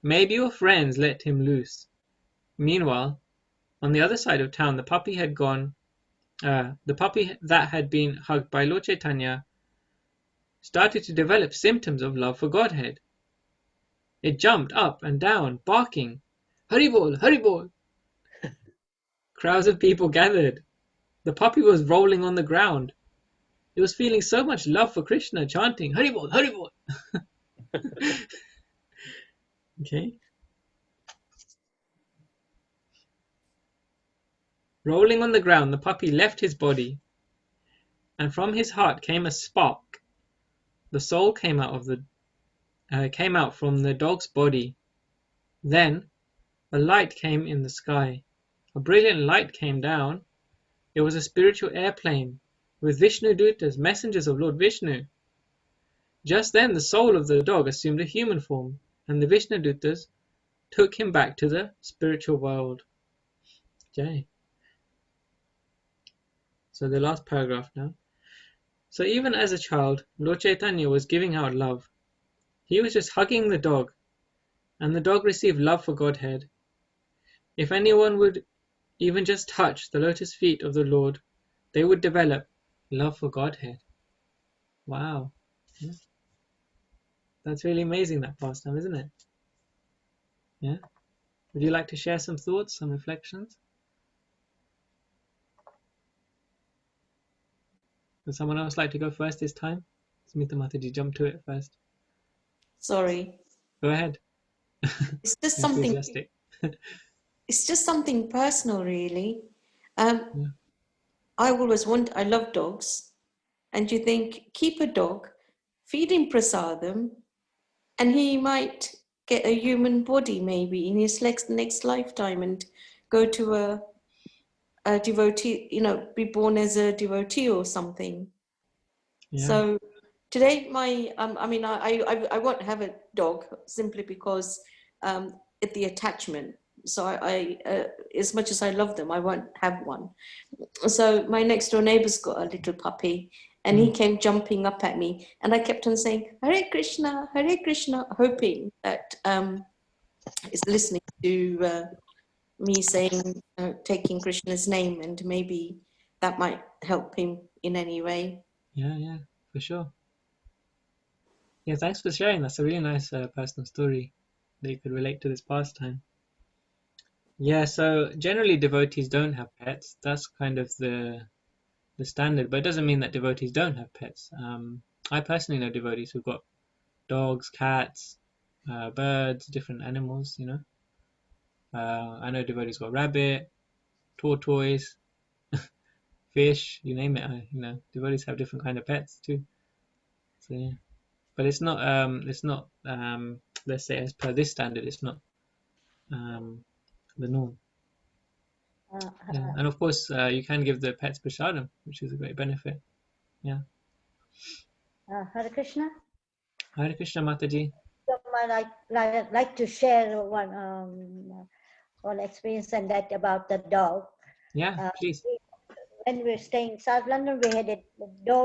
"Maybe your friends let him loose." Meanwhile, on the other side of town, the puppy that had been hugged by Lord Chaitanya started to develop symptoms of love for Godhead. It jumped up and down, barking, "Haribol, Haribol!" Crowds of people gathered. The puppy was rolling on the ground. It was feeling so much love for Krishna, chanting, "Haribol, Haribol!" Okay. Rolling on the ground, the puppy left his body, and from his heart came a spark. The soul came out from the dog's body. Then a light came in the sky. A brilliant light came down. It was a spiritual airplane with Vishnu Dutas, messengers of Lord Vishnu. Just then the soul of the dog assumed a human form, and the Vishnu Dutas took him back to the spiritual world. Okay. So the last paragraph now. So even as a child, Lord Chaitanya was giving out love. He was just hugging the dog, and the dog received love for Godhead. If anyone would even just touch the lotus feet of the Lord, they would develop love for Godhead. Wow. Yeah. That's really amazing, that pastime, isn't it? Yeah. Would you like to share some thoughts, some reflections? Would someone else like to go first this time? Smita Mataji, jump to it first. Sorry. Go ahead. It's just something. Enthusiastic. It's just something personal, really. Yeah. I love dogs, and you think, keep a dog, feed him prasadam, and he might get a human body maybe in his next lifetime and go to a devotee, be born as a devotee or something. Yeah. So today, I won't have a dog simply because the attachment. So I as much as I love them, I won't have one. So my next door neighbor's got a little puppy, and he came jumping up at me, and I kept on saying, Hare Krishna, hoping that he's listening to me saying, taking Krishna's name, and maybe that might help him in any way. Yeah, for sure. Yeah, thanks for sharing. That's a really nice personal story that you could relate to this pastime. Yeah, so generally devotees don't have pets. That's kind of the standard, but it doesn't mean that devotees don't have pets. I personally know devotees who've got dogs, cats, birds, different animals, I know devotees got rabbit, tortoise, fish, you name it. Devotees have different kind of pets too. So yeah, but it's not let's say as per this standard, it's not the norm. Yeah. And of course, you can give the pets prasadam, which is a great benefit. Yeah. Hare Krishna. Hare Krishna, Mataji. I like to share one experience, and that about the dog. Yeah, please. When we were staying in South London, we had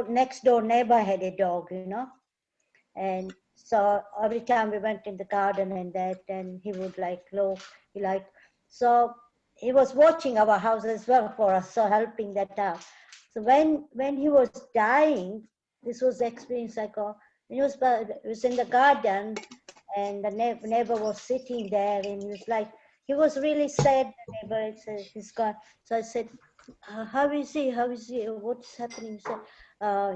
next door neighbor had a dog, and So every time we went in the garden and that, and he would like look, so he was watching our house as well for us, so helping that out. So when he was dying, this was the experience I got. He was in the garden, and the neighbor was sitting there, and he was really sad. The neighbor said he's gone. So I said, how is he? How is he? What's happening? He said,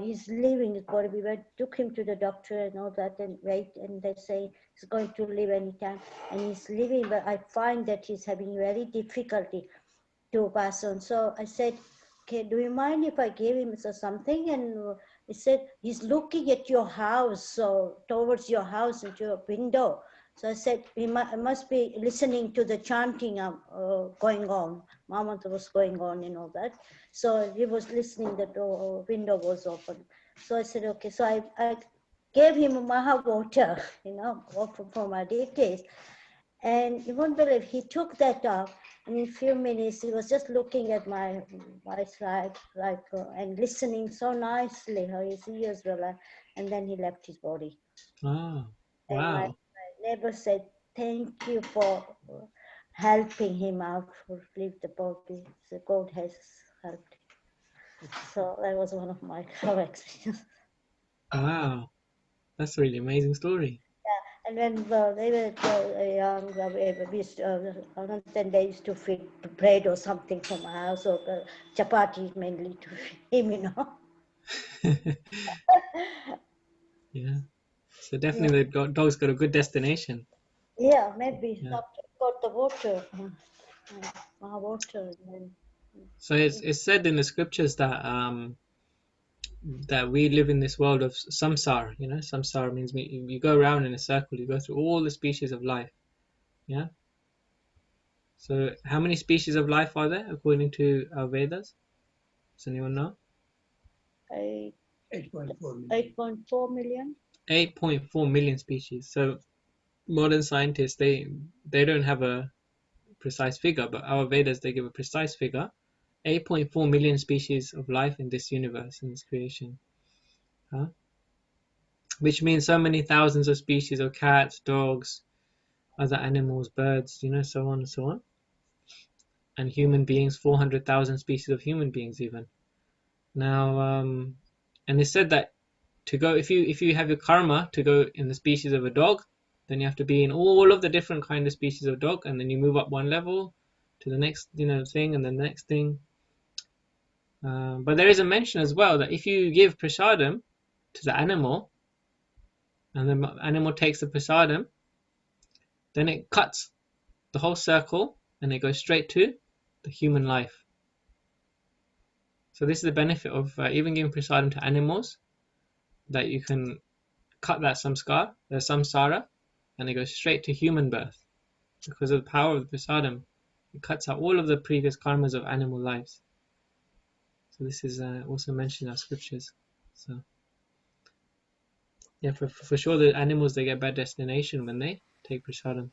he's leaving his body. We took him to the doctor and all that, and they say he's going to leave anytime, and he's leaving. But I find that he's having very difficulty to pass on. So I said, okay, do you mind if I give him something? And he said, he's looking at your house, so towards your house into your window. So I said, he must be listening to the chanting going on. Mama was going on and all that. So he was listening, the window was open. So I said, okay. So I gave him Maha water, for my deities. And you won't believe, he took that up, and in a few minutes, he was just looking at my side, and listening so nicely, how his ears were, and then he left his body. Oh, And my wow. neighbor said, thank you for helping him out to leave the body. So God has helped him. So that was one of my experiences. Wow. That's a really amazing story. And when they were young, then they used to feed bread or something from my house, or chapati mainly to him, Yeah. So definitely the dog's got a good destination. Yeah, maybe Yeah. got the water, water. So it's said in the scriptures that that we live in this world of samsara. Samsara means you go around in a circle, you go through all the species of life. Yeah. So how many species of life are there according to our Vedas? Does anyone know? 8.4 million. 8.4 million species. So modern scientists they don't have a precise figure, but our Vedas they give a precise figure. 8.4 million species of life in this universe, in this creation. Which means so many thousands of species of cats, dogs, other animals, birds, so on and so on. And human beings, 400,000 species of human beings even. Now, and it's said that to go, if you have your karma to go in the species of a dog, then you have to be in all of the different kind of species of dog, and then you move up one level to the next, thing, and the next thing. But there is a mention as well that if you give prasadam to the animal, and the animal takes the prasadam, then it cuts the whole circle and it goes straight to the human life. So this is the benefit of even giving prasadam to animals, that you can cut that samskar, the samsara, and it goes straight to human birth. Because of the power of the prasadam, it cuts out all of the previous karmas of animal lives. So this is also mentioned in our scriptures. So yeah, for sure the animals, they get bad destination when they take prasadam.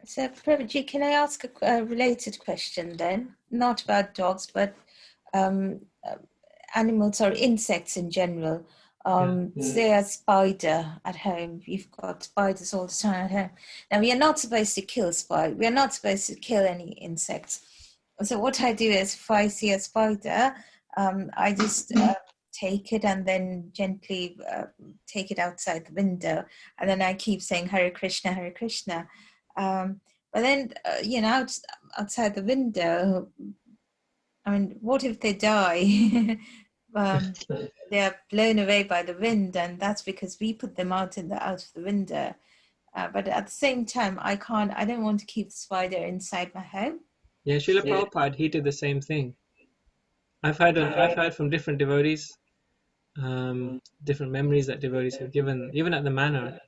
So, Prabhuji, can I ask a related question then? Not about dogs, but animals or insects in general. Say a spider at home. You've got spiders all the time at home. Now, we are not supposed to kill spiders. We are not supposed to kill any insects. So what I do is, if I see a spider, I just take it and then gently take it outside the window, and then I keep saying Hare Krishna, Hare Krishna. But then, outside the window, I mean, what if they die? They are blown away by the wind, and that's because we put them out of the window. But at the same time, I don't want to keep the spider inside my home. Yeah, Srila Prabhupada, he did the same thing. I've heard from different devotees, different memories that devotees have given, even at the manor.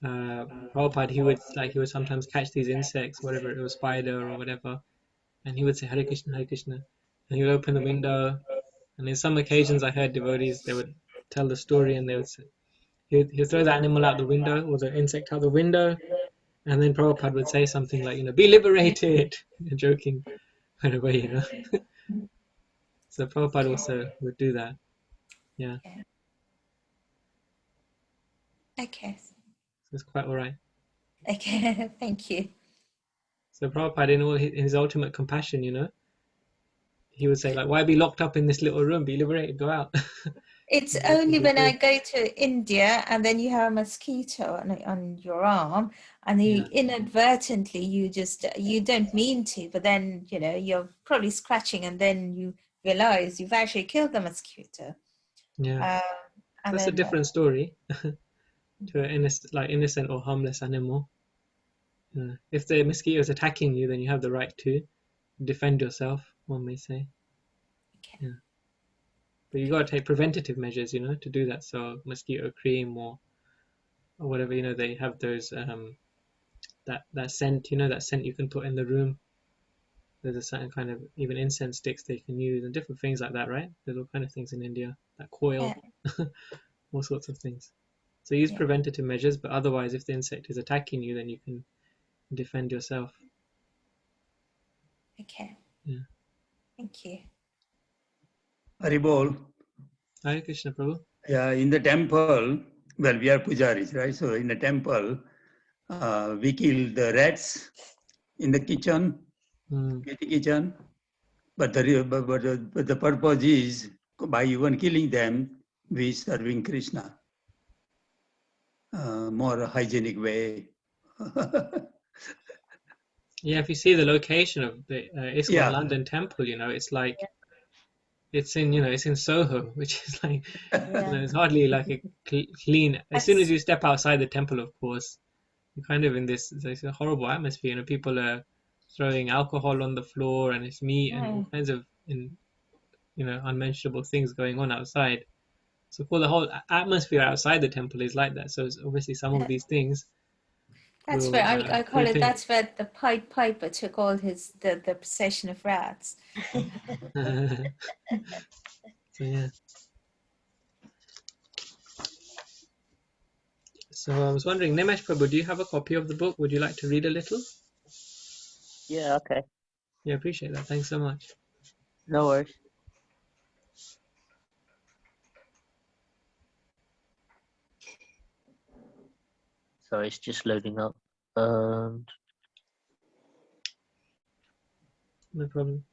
Prabhupada, he would sometimes catch these insects, whatever it was, spider or whatever, and he would say Hare Krishna, Hare Krishna, and he would open the window. And in some occasions, I heard devotees, they would tell the story, and they would say, he'd throw the animal out the window or the insect out the window, and then Prabhupada would say something like, be liberated, joking, kind of way, So Prabhupada also would do that. Yeah. Okay. So it's quite all right. Okay. Thank you. So Prabhupada, in all his ultimate compassion, you know, he would say, like, why be locked up in this little room? Be liberated, go out. It's Let only people when I free. go to India and then you have a mosquito on your arm and you Yeah. inadvertently you don't mean to, but then you're probably scratching and then you realize you've actually killed the mosquito. Yeah. And That's a then different story to an innocent or harmless animal. If the mosquito is attacking you, then you have the right to defend yourself, one may say. okay. Yeah. But you got to take preventative measures, you know, to do that. So mosquito cream or whatever, you know, they have those that scent, you know, that scent you can put in the room. There's a certain kind of even incense sticks they can use and different things like that, right? There's all kind of things in India, that coil, all sorts of things. So use preventative measures, but otherwise, if the insect is attacking you, then you can defend yourself. Okay. Yeah. Thank you. Haribol. Hare Krishna, Prabhu. Yeah, in the temple, well, we are pujaris, right? So in the temple, we kill the rats in the kitchen, but the purpose is, by even killing them, we serving Krishna. More hygienic way. Yeah, if you see the location of the ISKCON Yeah. London temple, you know, it's like it's in Soho, which is like it's hardly like a clean. As soon as you step outside the temple, of course, you're kind of in this it's a horrible atmosphere. You know, people are throwing alcohol on the floor, and it's meat and all kinds of unmentionable things going on outside. So for the whole atmosphere outside the temple is like that. So it's obviously some of these things. That's where I call it. That's where the Pied Piper took all the possession of rats. So yeah. So I was wondering, Nimesh Prabhu, do you have a copy of the book? Would you like to read a little? Yeah, okay. Yeah, appreciate that. Thanks so much. No worries. Sorry, it's just loading up. No problem.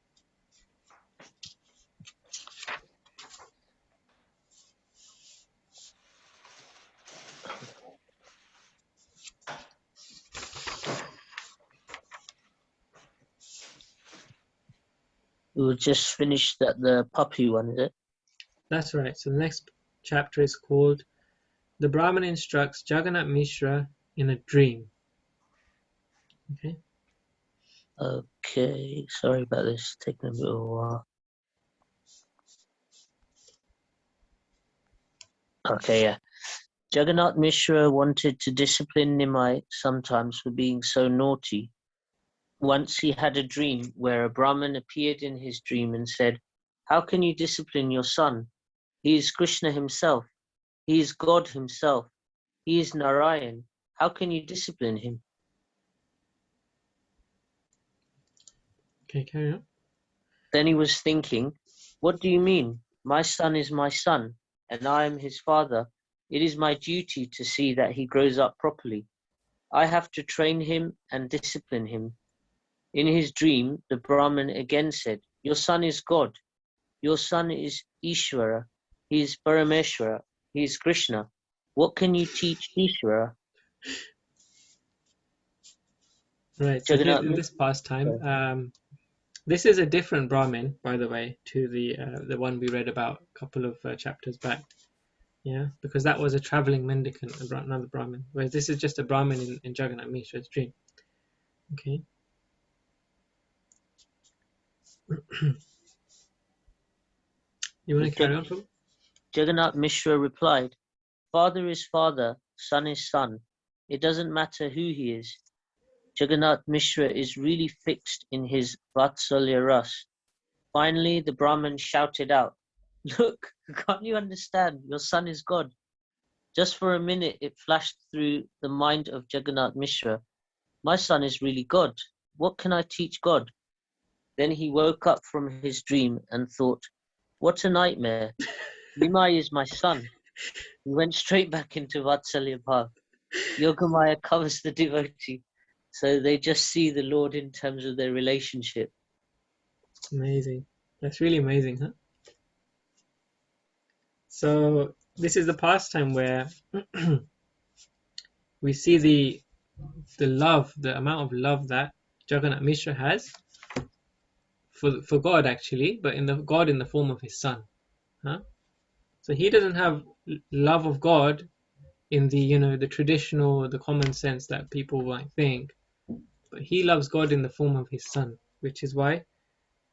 We just finished the puppy one, is it? That's right. So the next chapter is called The Brahmana Instructs Juggernaut Mishra in a Dream. Okay. Okay, sorry about this, taking a bit of a while. Okay, yeah. Juggernaut Mishra wanted to discipline Nimai sometimes for being so naughty. Once he had a dream where a Brahmin appeared in his dream and said, "How can you discipline your son? He is Krishna himself. He is God himself. He is Narayan. How can you discipline him?" Okay, carry on. Then he was thinking, "What do you mean? My son is my son, and I am his father. It is my duty to see that he grows up properly. I have to train him and discipline him." In his dream, the Brahmin again said, "Your son is God. Your son is Ishvara. He is Parameshwara. He is Krishna. What can you teach Ishvara?" Right. So here in this pastime, this is a different Brahmin, by the way, to the one we read about a couple of chapters back. Yeah, because that was a traveling mendicant, another Brahmin, whereas this is just a Brahmin in Juggernaut Mishra's dream. Okay. You want to carry on, Prabhu? Juggernaut Mishra replied, "Father is father, son is son. It doesn't matter who he is." Juggernaut Mishra is really fixed in his Vatsalya Ras. Finally, the Brahmin shouted out, "Look, can't you understand? Your son is God." Just for a minute, it flashed through the mind of Juggernaut Mishra, "My son is really God. What can I teach God?" Then he woke up from his dream and thought, "What a nightmare. Nimai is my son. He went straight back into Vatsalya Bhav. Yogamaya covers the devotee, so they just see the Lord in terms of their relationship. Amazing. That's really amazing, huh? So this is the pastime where we see the love, the amount of love that Juggernaut Mishra has for God, actually, but God in the form of his son, huh? So he doesn't have love of God in the the traditional, the common sense that people might think, but he loves God in the form of his son, which is why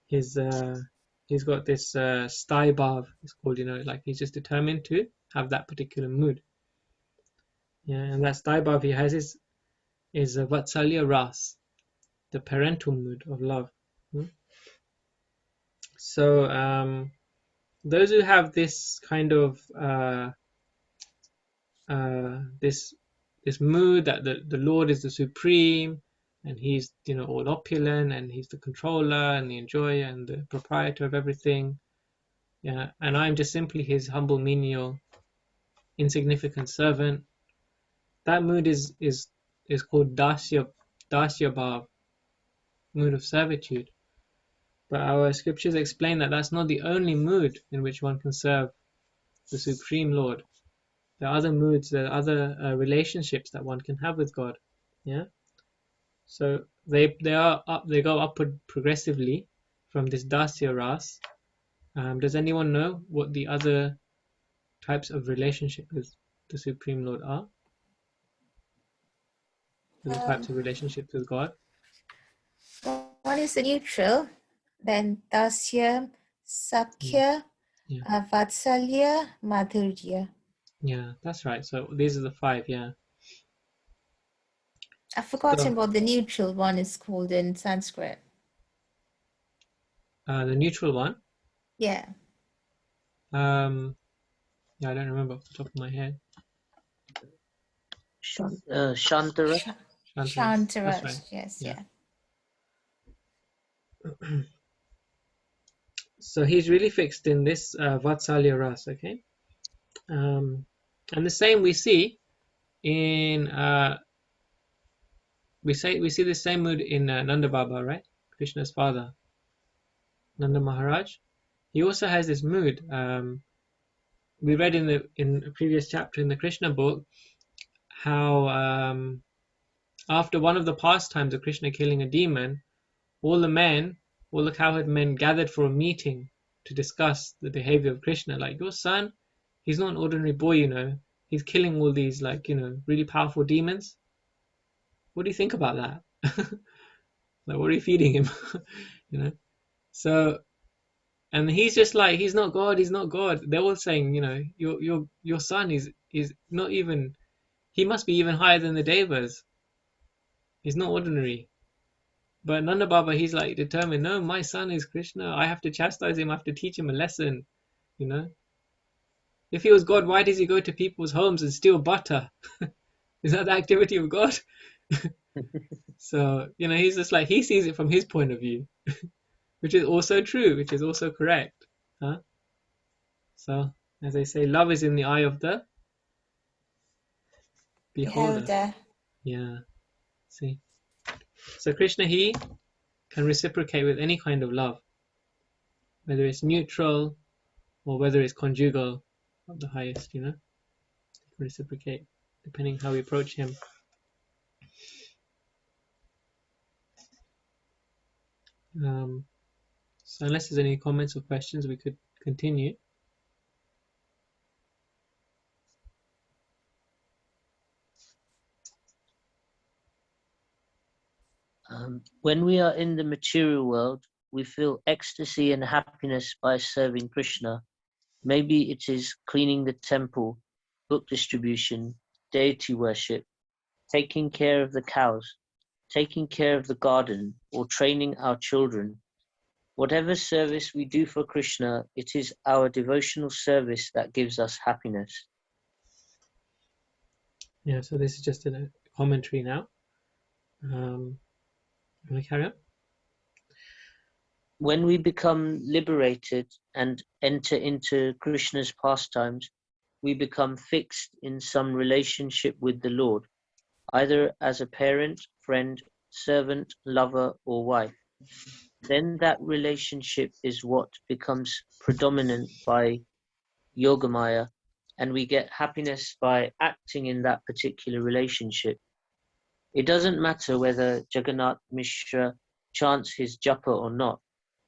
he's got this staibhav, it's called, like he's just determined to have that particular mood. Yeah, and that staibhav he has is a vatsalya ras, the parental mood of love. So those who have this kind of this mood that the Lord is the supreme, and he's all opulent, and he's the controller and the enjoyer and the proprietor of everything, yeah, and I'm just simply his humble menial insignificant servant. That mood is called dasya bhav, mood of servitude. But our scriptures explain that that's not the only mood in which one can serve the Supreme Lord. There are other moods, there are other relationships that one can have with God. Yeah. So they go upward progressively from this dasya ras. Does anyone know what the other types of relationship with the Supreme Lord are? The types of relationships with God. One is the neutral, then Dasya, Sakya, Yeah. Vatsalya, Madhurya. Yeah, that's right. So these are the 5. Yeah. I've forgotten what the neutral one is called in Sanskrit. The neutral one. Yeah. Yeah, I don't remember off the top of my head. Shantara. Shantara. That's right. Yes. Yeah. So he's really fixed in this Vatsalya ras, okay? And the same we see in we see the same mood in Nanda Baba, right? Krishna's father, Nanda Maharaj. He also has this mood. We read in a previous chapter in the Krishna book how after one of the pastimes of Krishna killing a demon, all the cowherd men gathered for a meeting to discuss the behavior of Krishna. Like, your son, he's not an ordinary boy, he's killing all these really powerful demons. What do you think about that? Like, what are you feeding him? So, and he's just like, he's not God, he's not God. They're all saying, your son is not even, he must be even higher than the devas. He's not ordinary. But Nanda Baba, he's like determined, no, my son is Krishna. I have to chastise him. I have to teach him a lesson, If he was God, why does he go to people's homes and steal butter? Is that the activity of God? So, he's just like, he sees it from his point of view, which is also true, which is also correct. Huh? So, as they say, love is in the eye of the beholder. Yeah. See. So Krishna, he can reciprocate with any kind of love, whether it's neutral or whether it's conjugal of the highest, he can reciprocate depending how we approach him. So unless there's any comments or questions, we could continue. When we are in the material world, we feel ecstasy and happiness by serving Krishna. Maybe it is cleaning the temple, book distribution, deity worship, taking care of the cows, taking care of the garden, or training our children. Whatever service we do for Krishna, it is our devotional service that gives us happiness. Yeah, so this is just a commentary now. Want to carry on? When we become liberated and enter into Krishna's pastimes, we become fixed in some relationship with the Lord, either as a parent, friend, servant, lover, or wife. Then that relationship is what becomes predominant by Yogamaya, and we get happiness by acting in that particular relationship. It doesn't matter whether Juggernaut Mishra chants his japa or not.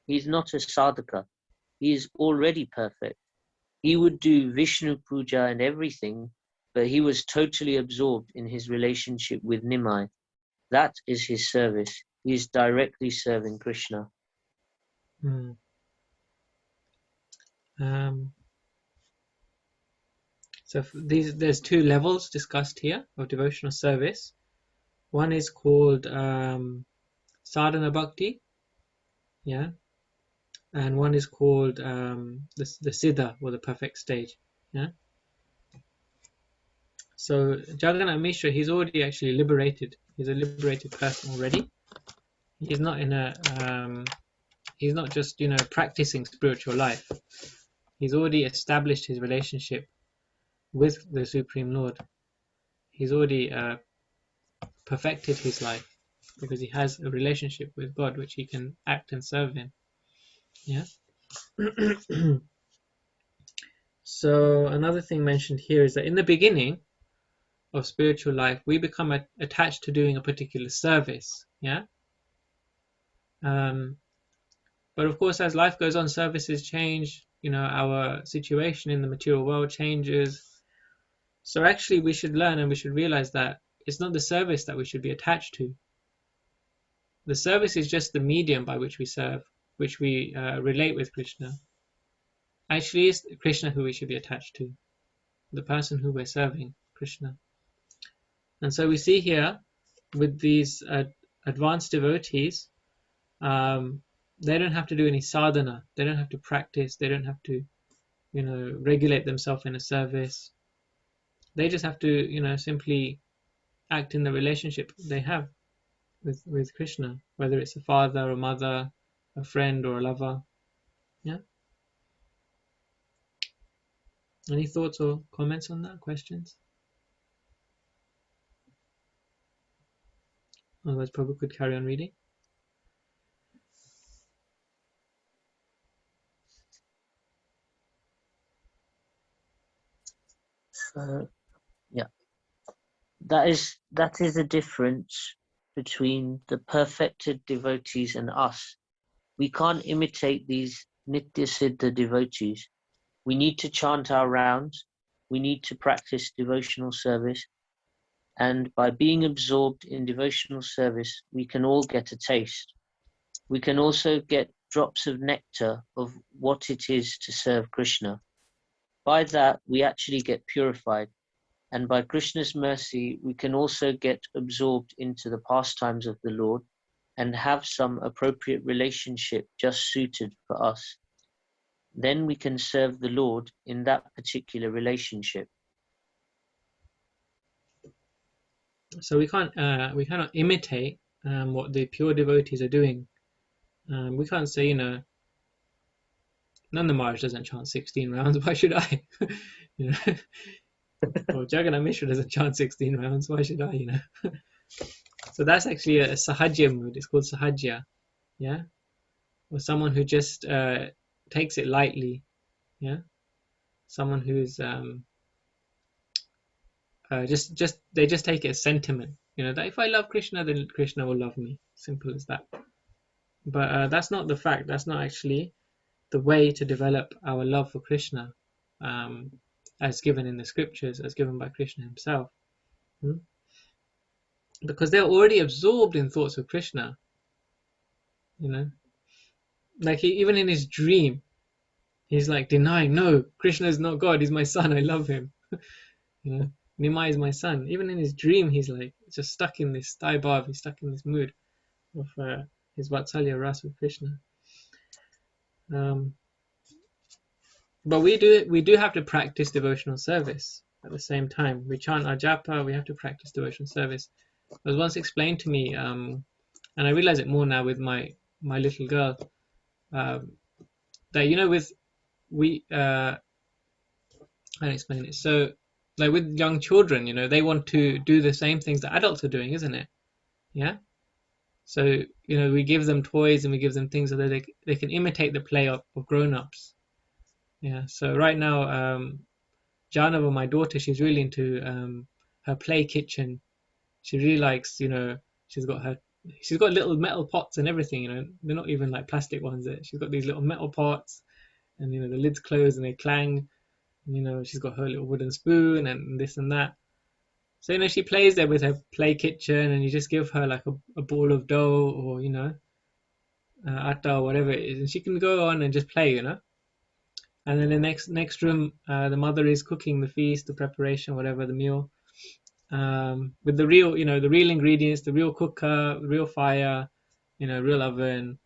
He's not a sadhaka. He is already perfect. He would do Vishnu puja and everything, but he was totally absorbed in his relationship with Nimai. That is his service. He is directly serving Krishna. So there's two levels discussed here of devotional service. One is called Sadhana Bhakti, yeah, and one is called the Siddha, or the perfect stage, yeah. So Jagannath Mishra, he's already actually liberated. He's a liberated person already. He's not in a he's not just, you know, practicing spiritual life. He's already established his relationship with the Supreme Lord. He's already perfected his life because he has a relationship with God which he can act and serve in. Yeah. So another thing mentioned here is that in the beginning of spiritual life, we become attached to doing a particular service. Yeah. But of course, as life goes on, services change. You know, our situation in the material world changes. So actually, we should learn and we should realize that it's not the service that we should be attached to. The service is just the medium by which we serve, which we relate with Krishna. Actually, it's Krishna who we should be attached to, the person who we're serving, Krishna. And so we see here with these advanced devotees, they don't have to do any sadhana. They don't have to practice. They don't have to, you know, regulate themselves in a service. They just have to, you know, simply act in the relationship they have with Krishna, whether it's a father, a mother, a friend, or a lover. Yeah. Any thoughts or comments on that? Questions? Otherwise, Prabhu could carry on reading. Yeah, that is the difference between the perfected devotees and us. We can't imitate these Nitya Siddha devotees. We need to chant our rounds. We need to practice devotional service. And by being absorbed in devotional service, we can all get a taste. We can also get drops of nectar of what it is to serve Krishna. By that, we actually get purified. And by Krishna's mercy, we can also get absorbed into the pastimes of the Lord and have some appropriate relationship just suited for us. Then we can serve the Lord in that particular relationship. So we cannot imitate what the pure devotees are doing. We can't say, you know, Nanda Maharaj doesn't chant 16 rounds. Why should I? You know, or Jagannath Mishra doesn't chant 16 rounds. Why should I? You know. So that's actually a sahajya mood. It's called sahajya. Yeah, or someone who just takes it lightly. Yeah, someone who's they just take it as sentiment. You know, that if I love Krishna, then Krishna will love me. Simple as that. But that's not the fact. That's not actually the way to develop our love for Krishna, as given in the scriptures, as given by Krishna himself. Because they're already absorbed in thoughts of Krishna. You know, like even in his dream, he's like denying, no, Krishna is not God. He's my son. I love him. You know, Nema is my son. Even in his dream, he's like just stuck in this taibhav. He's stuck in this mood of his Vatsalya rasa with Krishna. But we do have to practice devotional service at the same time. We chant our japa, we have to practice devotional service. It was once explained to me, and I realize it more now with my little girl, that, you know, I'll explain it. So, like with young children, you know, they want to do the same things that adults are doing, isn't it? Yeah. So, you know, we give them toys and we give them things so that they can imitate the play of grown-ups. Yeah. So right now, Janava, my daughter, she's really into her play kitchen. She really likes, you know, she's got little metal pots and everything, you know, they're not even like plastic ones. She's got these little metal pots, and you know the lids close and they clang. You know, she's got her little wooden spoon and this and that. So, you know, she plays there with her play kitchen, and you just give her like a ball of dough, or, you know, atta or whatever it is, and she can go on and just play, you know. And then the next room, the mother is cooking the feast, the preparation, whatever, the meal, with the real, you know, the real ingredients, the real cooker, the real fire, you know, real oven,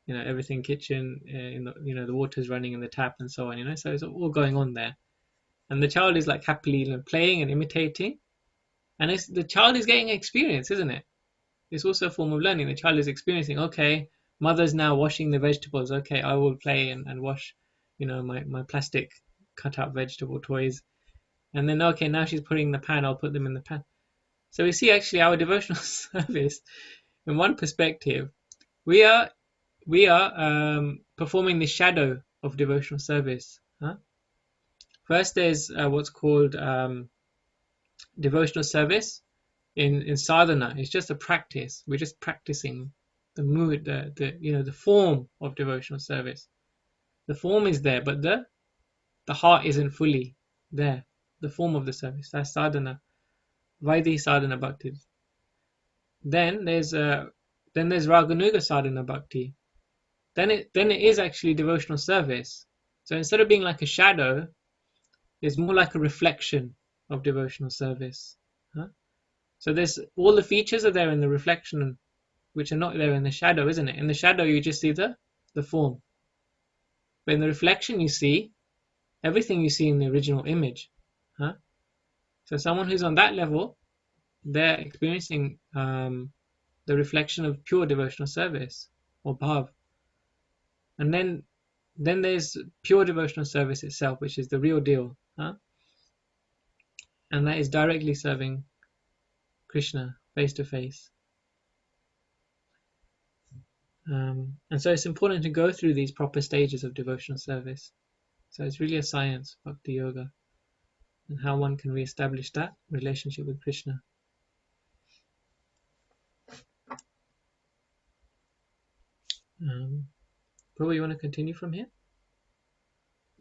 you know, everything, kitchen, you know, the water's running in the tap and so on, you know. So it's all going on there, and the child is like happily, you know, playing and imitating, and the child is getting experience, isn't it? It's also a form of learning. The child is experiencing, okay, mother's now washing the vegetables. Okay, I will play and wash, you know, my plastic cut out vegetable toys. And then, okay, now she's putting the pan, I'll put them in the pan. So we see actually our devotional service, in one perspective, we are performing the shadow of devotional service. Huh? First, there's what's called devotional service. In sadhana, it's just a practice. We're just practicing the mood, the you know, the form of devotional service. The form is there, but the heart isn't fully there. The form of the service, that's sadhana, vaidhi sadhana bhakti. Then there's raganuga sadhana bhakti. Then it is actually devotional service. So instead of being like a shadow, it's more like a reflection of devotional service. Huh? So there's all the features are there in the reflection, which are not there in the shadow, isn't it? In the shadow, you just see the form. But in the reflection, you see everything you see in the original image. Huh? So someone who's on that level, they're experiencing the reflection of pure devotional service, or bhav. And then there's pure devotional service itself, which is the real deal. Huh? And that is directly serving Krishna face to face. And so it's important to go through these proper stages of devotional service. So it's really a science, Bhakti Yoga, and how one can re-establish that relationship with Krishna. Prabhu, you want to continue from here?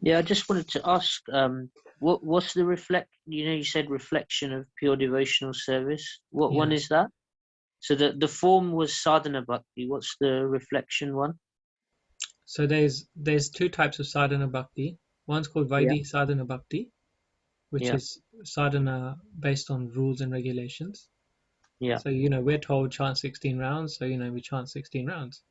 Yeah, I just wanted to ask, what's the you know, you said reflection of pure devotional service. What one is that? So the form was sadhana bhakti. What's the reflection one? So there's two types of sadhana bhakti. One's called vaidhi sadhana bhakti, which is sadhana based on rules and regulations. Yeah. So, you know, we're told chant 16 rounds, so, you know, we chant 16 rounds.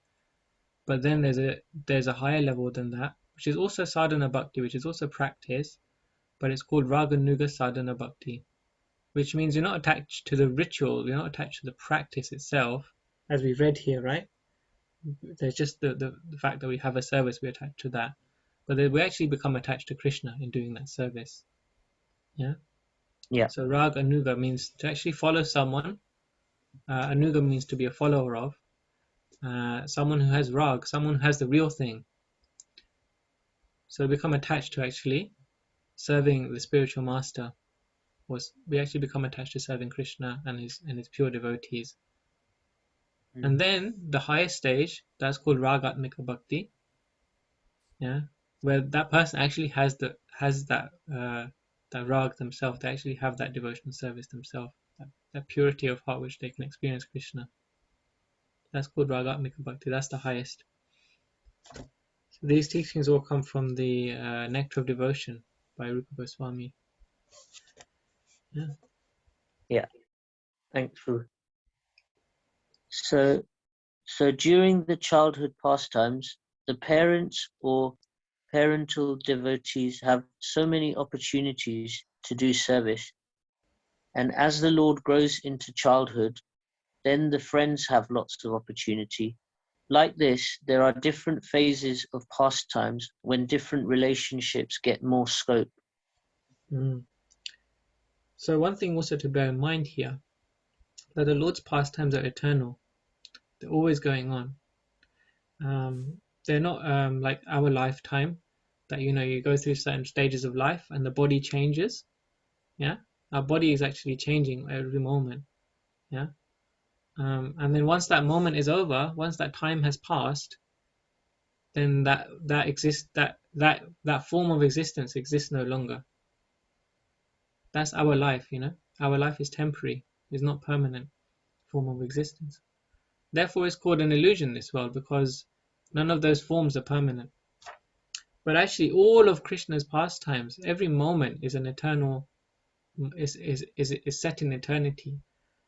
But then there's a higher level than that, which is also sadhana bhakti, which is also practice, but it's called raganuga sadhana bhakti, which means you're not attached to the ritual, you're not attached to the practice itself, as we've read here, right? There's just the fact that we have a service, we attach to that, but then we actually become attached to Krishna in doing that service. Yeah. So rag anuga means to actually follow someone. Anuga means to be a follower of someone who has rag, someone who has the real thing. So we become attached to actually serving the spiritual master. We actually become attached to serving Krishna and his pure devotees. And then the highest stage, that's called ragatmika bhakti. Yeah, where that person actually has that rag themselves. They actually have that devotional service themselves, that purity of heart which they can experience Krishna. That's called ragatmika bhakti. That's the highest. So these teachings all come from the Nectar of Devotion by Rupa Swami. Yeah. Thanks for. So during the childhood pastimes, the parents or parental devotees have so many opportunities to do service. And as the Lord grows into childhood, then the friends have lots of opportunity. Like this, there are different phases of pastimes when different relationships get more scope. So one thing also to bear in mind here, that the Lord's pastimes are eternal. They're always going on. They're not like our lifetime, that you go through certain stages of life and the body changes. Yeah, our body is actually changing every moment. Yeah, and then once that moment is over, once that time has passed, then that form of existence exists no longer. That's our life. Our life is temporary, is not permanent form of existence. Therefore, it's called an illusion, this world, because none of those forms are permanent. But actually, all of Krishna's pastimes, every moment is an eternal, is set in eternity.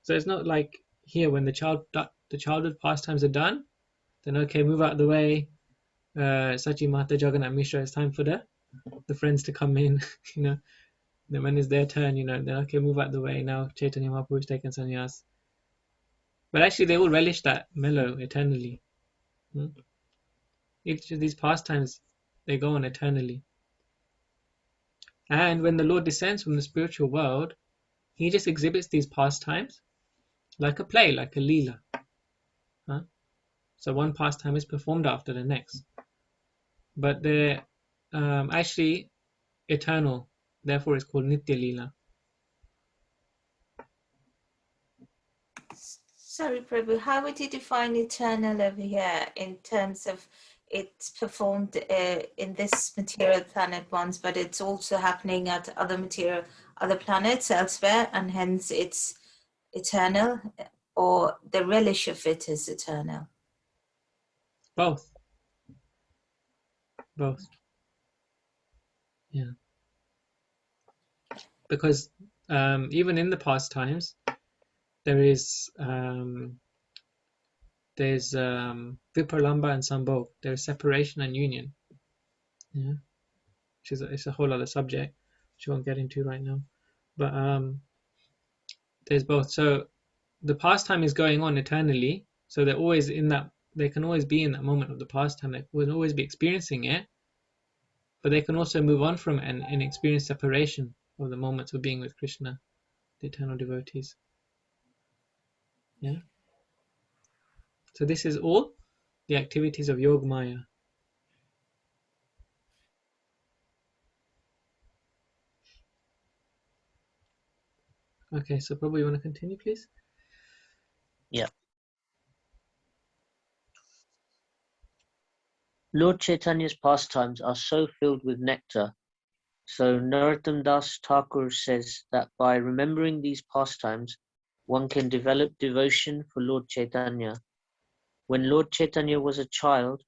So it's not like here when the childhood pastimes are done, then okay, move out of the way. Sachi Mata, Juggernaut, Mishra, it's time for the friends to come in. Then when it's their turn, then okay, move out of the way. Now Chaitanya Mahaprabhu is taking sannyas. But actually, they will relish that mellow eternally. Each of these pastimes, they go on eternally. And when the Lord descends from the spiritual world, he just exhibits these pastimes like a play, like a leela. So one pastime is performed after the next. But they're actually eternal. Therefore, it's called Nitya Leela. Sorry, Prabhu, how would you define eternal over here in terms of it's performed in this material planet once, but it's also happening at other planets elsewhere, and hence it's eternal, or the relish of it is eternal? Both. Yeah. Because even in the pastimes, there's Vipralamba and Sambhog. There's separation and union. Yeah. It's a whole other subject, which I won't get into right now. But there's both. So the pastime is going on eternally. So they're always in that. They can always be in that moment of the pastime. They will always be experiencing it. But they can also move on from it and experience separation of the moments of being with Krishna, the eternal devotees. Yeah. So this is all the activities of Yog Maya. Okay, so Prabhu, you want to continue, please? Yeah. Lord Chaitanya's pastimes are so filled with nectar. So Narottam Das Thakur says that by remembering these pastimes, one can develop devotion for Lord Chaitanya. When Lord Chaitanya was a child,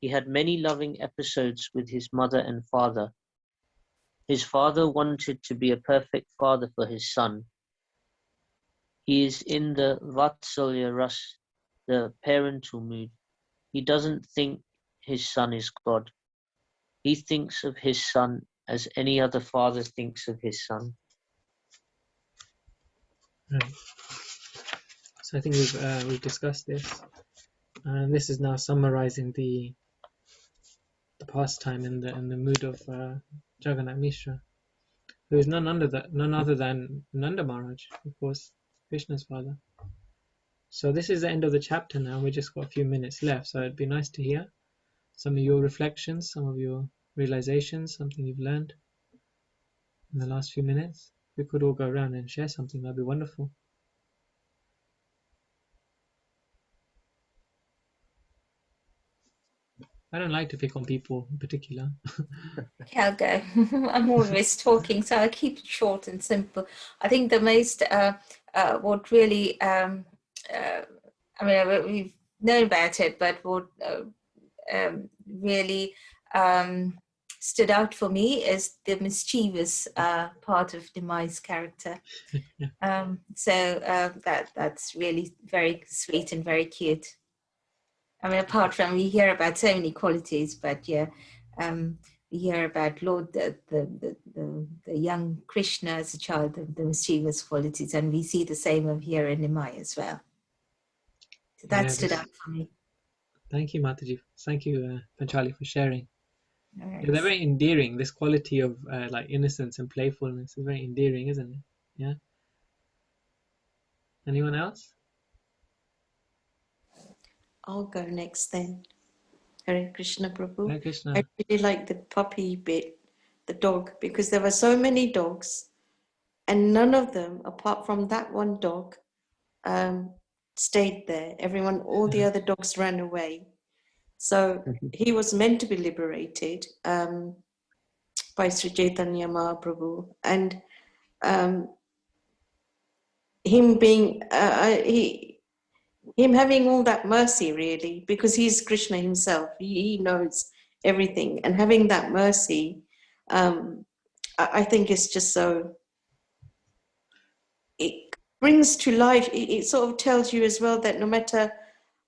he had many loving episodes with his mother and father. His father wanted to be a perfect father for his son. He is in the Vatsalya Ras, the parental mood. He doesn't think his son is God. He thinks of his son as any other father thinks of his son. Right. So I think we've discussed this, and this is now summarizing the pastime and the mood of Jagannath Mishra, who is none other than Nanda Maharaj, of course, Krishna's father. So this is the end of the chapter now. We just got a few minutes left, so it'd be nice to hear some of your reflections, some of your realizations, something you've learned in the last few minutes. If we could all go around and share something, that'd be wonderful. I don't like to pick on people in particular. Okay, I'll go. I'm always talking, so I'll keep it short and simple. I think the most, what really, I mean, we've known about it, but what really stood out for me is the mischievous part of Nemai's character. So that's really very sweet and very cute. I mean, apart from we hear about so many qualities, but yeah, we hear about Lord the young Krishna as a child, the mischievous qualities, and we see the same of here in Nimai as well. So that stood out for me. Thank you, Mataji. Thank you, Panchali, for sharing. Yeah, they're very endearing. This quality of like innocence and playfulness is very endearing, isn't it? Yeah. Anyone else? I'll go next then. Hare Krishna Prabhu. Hare Krishna. I really like the puppy bit, the dog, because there were so many dogs, and none of them, apart from that one dog, stayed there. All the other dogs ran away. So he was meant to be liberated by Sri Chaitanya Mahaprabhu, and him being him having all that mercy, really, because he's Krishna himself. He knows everything, and having that mercy, I think it's just so. It brings to life. It sort of tells you as well that no matter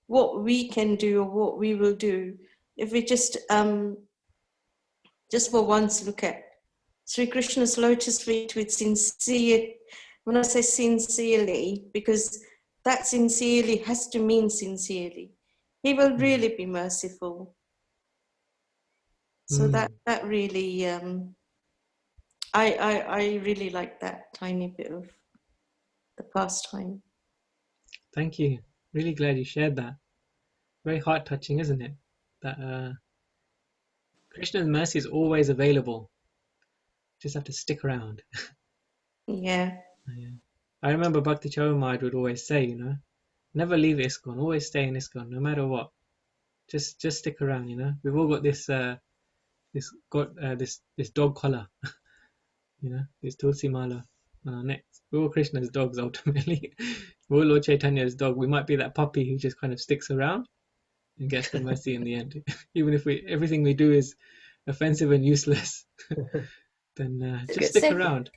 what we can do or what we will do, if we just for once look at Sri Krishna's lotus feet with sincere. When I say sincerely, because that sincerely has to mean sincerely. He will really be merciful. So that really, I really like that tiny bit of the pastime. Thank you. Really glad you shared that. Very heart touching, isn't it? That Krishna's mercy is always available. Just have to stick around. Yeah. I remember Bhakti Charamad would always say, never leave ISKCON, always stay in ISKCON, no matter what. Just stick around, We've all got this dog collar, this Tulsi Mala on our necks. We're all Krishna's dogs ultimately. We're all Lord Chaitanya's dog. We might be that puppy who just kind of sticks around and gets the mercy in the end. Even if everything we do is offensive and useless, then just stick around.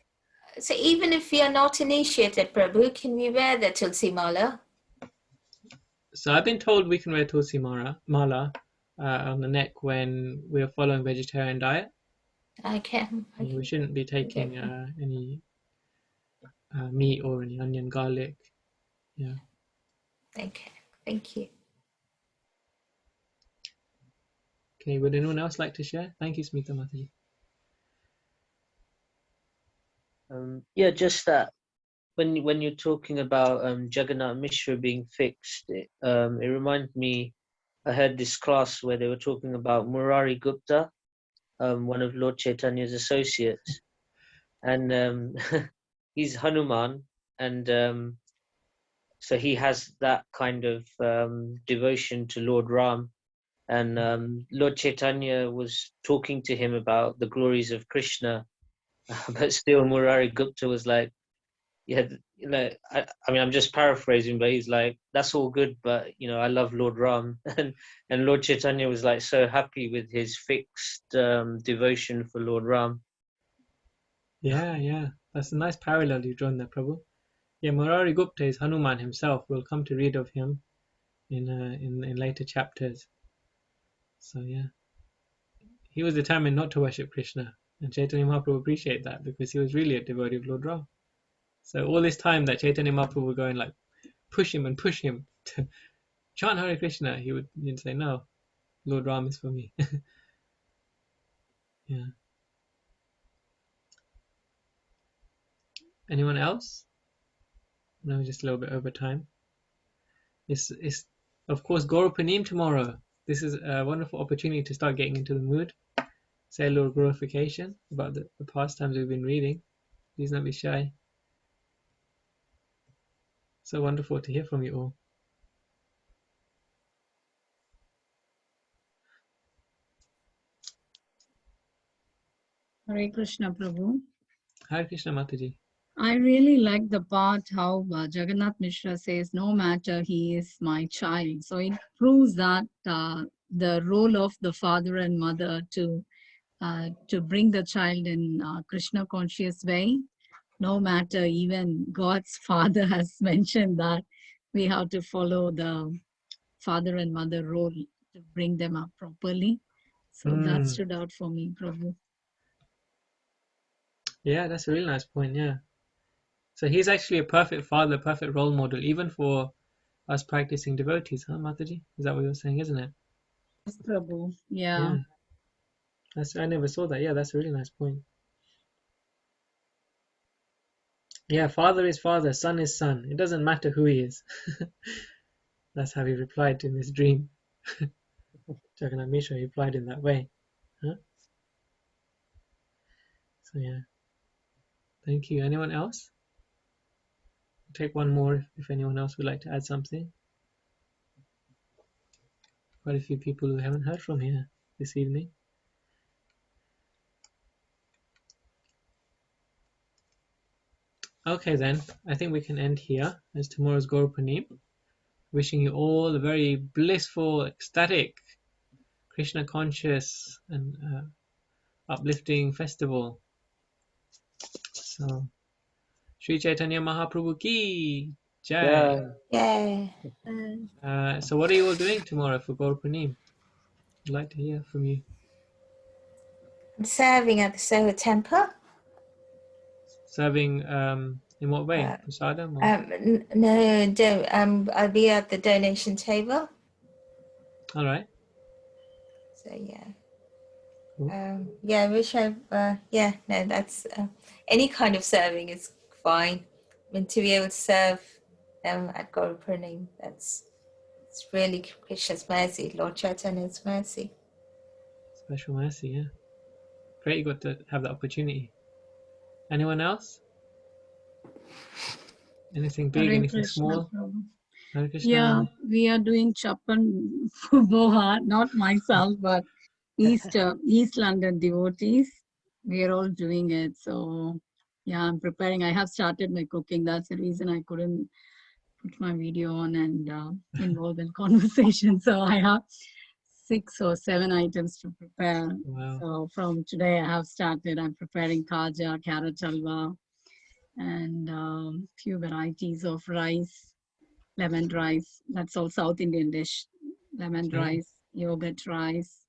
So even if we are not initiated, Prabhu, can we wear the Tulsi Mala? So I've been told we can wear Tulsi Mala on the neck when we're following vegetarian diet. Okay. We shouldn't be taking any meat or any onion, garlic. Yeah. Okay. Thank you. Okay. Would anyone else like to share? Thank you, Smita Mataji. Yeah, just that when you're talking about Juggernaut Mishra being fixed, it reminded me. I heard this class where they were talking about Murari Gupta, one of Lord Chaitanya's associates, and he's Hanuman, and so he has that kind of devotion to Lord Ram, and Lord Chaitanya was talking to him about the glories of Krishna, but still Murari Gupta was like, yeah, I mean, I'm just paraphrasing, but he's like, that's all good, but I love Lord Ram, and Lord Chaitanya was like so happy with his fixed devotion for Lord Ram. Yeah, that's a nice parallel you've drawn there, Prabhu. Yeah, Murari Gupta is Hanuman himself. We'll come to read of him in later chapters. So yeah, he was determined not to worship Krishna, and Chaitanya Mahaprabhu appreciated that because he was really a devotee of Lord Ram. So all this time that Chaitanya Mahaprabhu were going like, push him to chant Hare Krishna, he'd say, no, Lord Ram is for me. Yeah. Anyone else? No, just a little bit over time. It's of course Gaura Panim tomorrow. This is a wonderful opportunity to start getting into the mood. Say a little glorification about the pastimes we've been reading. Please don't be shy. So wonderful to hear from you all. Hare Krishna Prabhu. Hare Krishna Mataji. I really like the part how Jagannath Mishra says, no matter he is my child. So it proves that the role of the father and mother to bring the child in Krishna conscious way, no matter even God's father has mentioned that we have to follow the father and mother role to bring them up properly. So that stood out for me, Prabhu. Yeah, that's a really nice point, yeah. So he's actually a perfect father, perfect role model, even for us practicing devotees, huh, Mataji? Is that what you're saying, isn't it? Yes, Prabhu. Yeah. I never saw that. Yeah, that's a really nice point. Yeah, father is father, son is son. It doesn't matter who he is. That's how he replied in this dream. Juggernaut Mishra replied in that way. Huh? So yeah. Thank you. Anyone else? I'll take one more if anyone else would like to add something. Quite a few people who haven't heard from here this evening. Okay then, I think we can end here as tomorrow's Gaur Purnima. Wishing you all a very blissful, ecstatic, Krishna conscious and uplifting festival. So, Sri Chaitanya Mahaprabhu ki jai. Yeah. Yeah. So what are you all doing tomorrow for Gaur Purnima? I'd like to hear from you. I'm serving at the Solar Temple. Serving in what way? Prasadam? Or? No, don't. I'll be at the donation table. All right. So yeah. Cool. Yeah, I wish I. Yeah, no, that's any kind of serving is fine. I mean, to be able to serve at Gaur Purnima, it's really Krishna's mercy, Lord Chaitanya's mercy. Special mercy, yeah. Great you got to have that opportunity. Anyone else? Anything big, Hare anything Krishna, small? Prabhu. Hare Krishna. Yeah, we are doing Chapan Boha, not myself, but East London devotees. We are all doing it. So yeah, I'm preparing. I have started my cooking. That's the reason I couldn't put my video on and involve in conversation. So I have 6 or 7 items to prepare. Wow. So from today I have started. I'm preparing kaja, carrot halwa, and few varieties of rice, lemon rice. That's all South Indian dish. Lemon Okay. rice, yogurt rice,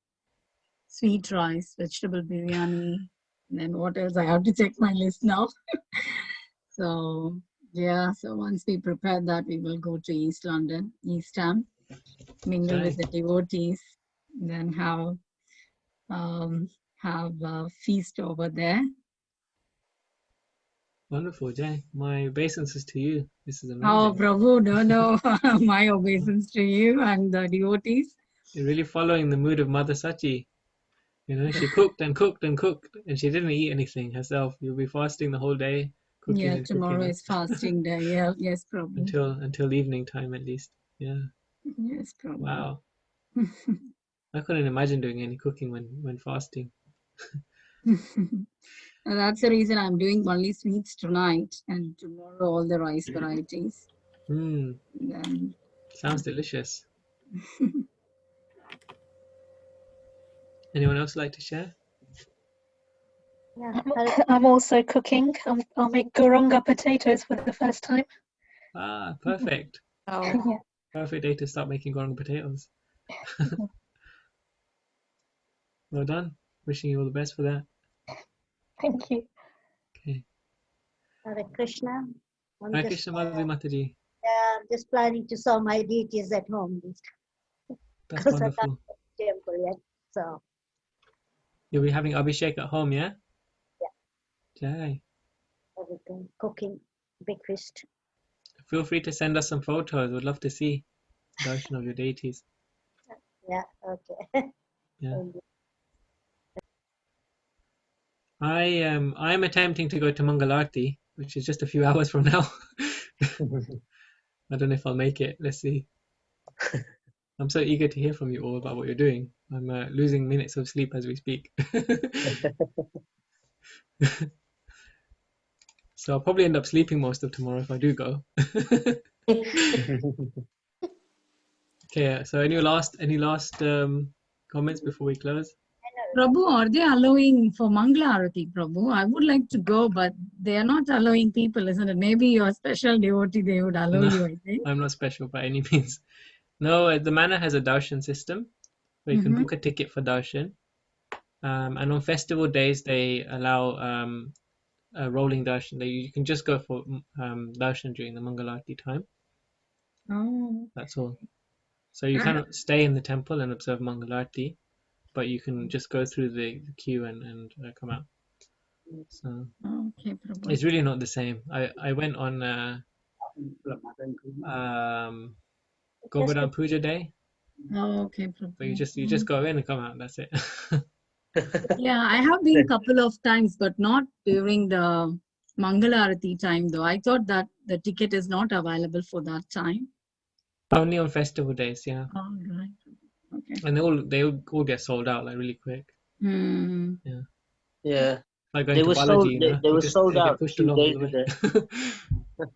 sweet rice, vegetable biryani. And then what else? I have to check my list now. So yeah, so once we prepare that, we will go to East London, East Ham, mingle with the devotees, then have a feast over there. Wonderful, Jay. My obeisances to you. This is amazing. Oh, Prabhu, no, my obeisance to you and the devotees. You're really following the mood of Mother Sachi. You know, she cooked and cooked and cooked, and she didn't eat anything herself. You'll be fasting the whole day, cooking Yeah, and tomorrow cooking. is fasting day. Yeah, yes, Prabhu. Until evening time at least. Yeah. Yes, Prabhu. Wow. I couldn't imagine doing any cooking when fasting. And that's the reason I'm doing only sweets tonight, and tomorrow all the rice varieties. Then sounds delicious. Anyone else like to share? Yeah. I'm also cooking. I'll make Gauranga potatoes for the first time. Ah, perfect. Oh. Yeah. Perfect day to start making Gauranga potatoes. Well done. Wishing you all the best for that. Thank you. Okay. Hare Krishna. Hare Krishna, Madhuri Mataji. I'm just planning to serve my deities at home. That's Because I'm wonderful. not at the temple yet. So You'll be having Abhishek at home, yeah? Yeah. Jai. everything, cooking, big feast. Feel free to send us some photos. We'd love to see darshan of your deities. Yeah, okay. Yeah. I'm attempting to go to Mangalarti, which is just a few hours from now. I don't know if I'll make it. Let's see. I'm so eager to hear from you all about what you're doing. I'm losing minutes of sleep as we speak. So I'll probably end up sleeping most of tomorrow if I do go. Okay, so any last comments before we close? Prabhu, are they allowing for Mangala Arati, Prabhu? I would like to go, but they are not allowing people, isn't it? Maybe you're a special devotee, they would allow No, you, I think. I'm not special by any means. No, the manor has a darshan system where you can book a ticket for darshan. And on festival days, they allow a rolling darshan. You can just go for darshan during the Mangalarti time. Oh. That's all. So you cannot stay in the temple and observe Mangalarti. but you can just go through the queue and come out. So Okay, Prabhupada. it's really not the same. I went on Govardhan Puja Day, Okay, but you Prabhupada. just go in and come out. That's it. Yeah, I have been couple of times, but not during the Mangala Arati time though. I thought that the ticket is not available for that time. Only on festival days, yeah. All right. Okay. And they all get sold out like really quick. Hmm. Yeah. Yeah. Like going They to were Balaji, sold. you know, They were sold they get out pushed 2 along all days the way. ago.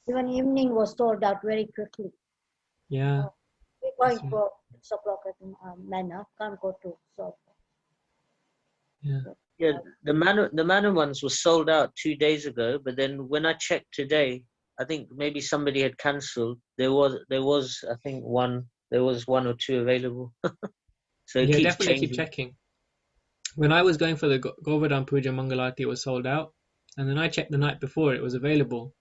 Even evening was sold out very quickly. Yeah. We're going That's right. for 6 o'clock at Mana, can't go to so. Yeah. Yeah, the Manor ones were sold out 2 days ago, but then when I checked today, I think maybe somebody had cancelled. There was I think there was 1 or 2 available. So it Yeah, keeps definitely keep changing. checking. When I was going for the Govardhan Puja Mangalati, it was sold out. And then I checked the night before, it was available.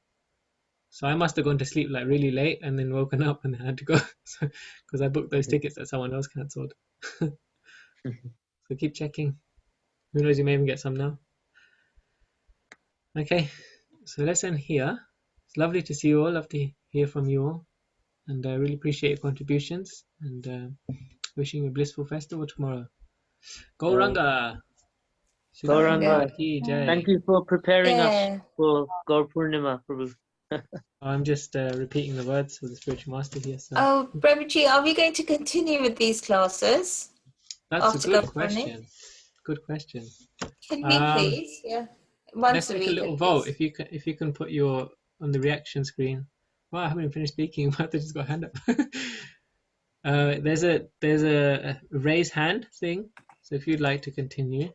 So I must have gone to sleep like really late and then woken up and had to go. Because I booked those tickets that someone else cancelled. So keep checking. Who knows, you may even get some now. Okay, so let's end here. It's lovely to see you all, love to hear from you all. And I really appreciate your contributions. And wishing you a blissful festival tomorrow. Gauranga! Gauranga, Ki Jai. thank you for preparing us Yeah. for Gaur Purnima, Prabhu. I'm just repeating the words for the spiritual master here. So Oh, Prabhuji, are we going to continue with these classes that's a after good Gaurani? question. Good question. Can we please? Yeah. Once Let's a take a week little at vote. least. If you can put your on the reaction screen. Well, I haven't even finished speaking. I just got a hand up. There's a raise hand thing. So if you'd like to continue,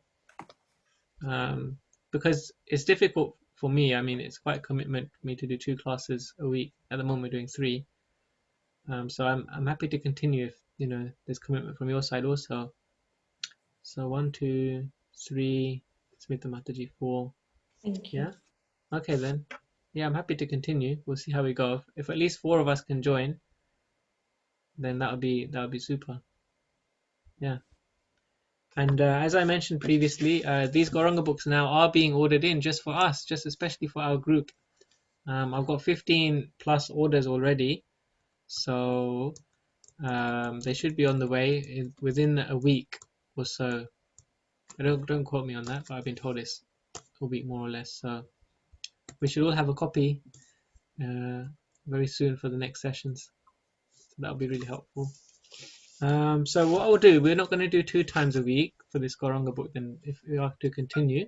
because it's difficult for me. I mean, it's quite a commitment for me to do 2 classes a week. At the moment, we're doing 3. So I'm happy to continue if there's commitment from your side also. So 1, 2, 3, Smita Mataji 4. Thank you. Yeah. Okay then. Yeah, I'm happy to continue. We'll see how we go. If at least 4 of us can join, then that would be super. Yeah. And as I mentioned previously, these Gauranga books now are being ordered in just for us, just especially for our group. I've got 15 plus orders already, so they should be on the way within a week or so. Don't quote me on that, but I've been told it's a week more or less. So we should all have a copy very soon for the next sessions. So that'll be really helpful. So what I'll do, we're not going to do 2 times a week for this Gauranga book. Then if we have to continue,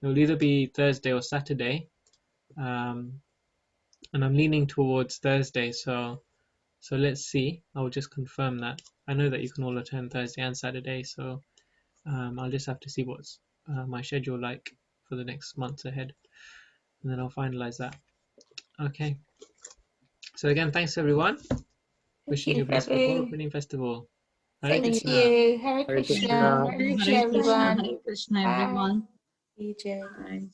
it'll either be Thursday or Saturday. And I'm leaning towards Thursday, so let's see. I'll just confirm that. I know that you can all attend Thursday and Saturday, so I'll just have to see what's my schedule like for the next months ahead, and then I'll finalize that. Okay. So again, thanks everyone. Wishing you a blissful Gaur Purnima festival. Hare Thank Krishna. you. Hare Hare Krishna. Krishna. Hare Krishna, Hare Krishna, everyone. Hare Krishna, Bye. everyone. DJ. Bye.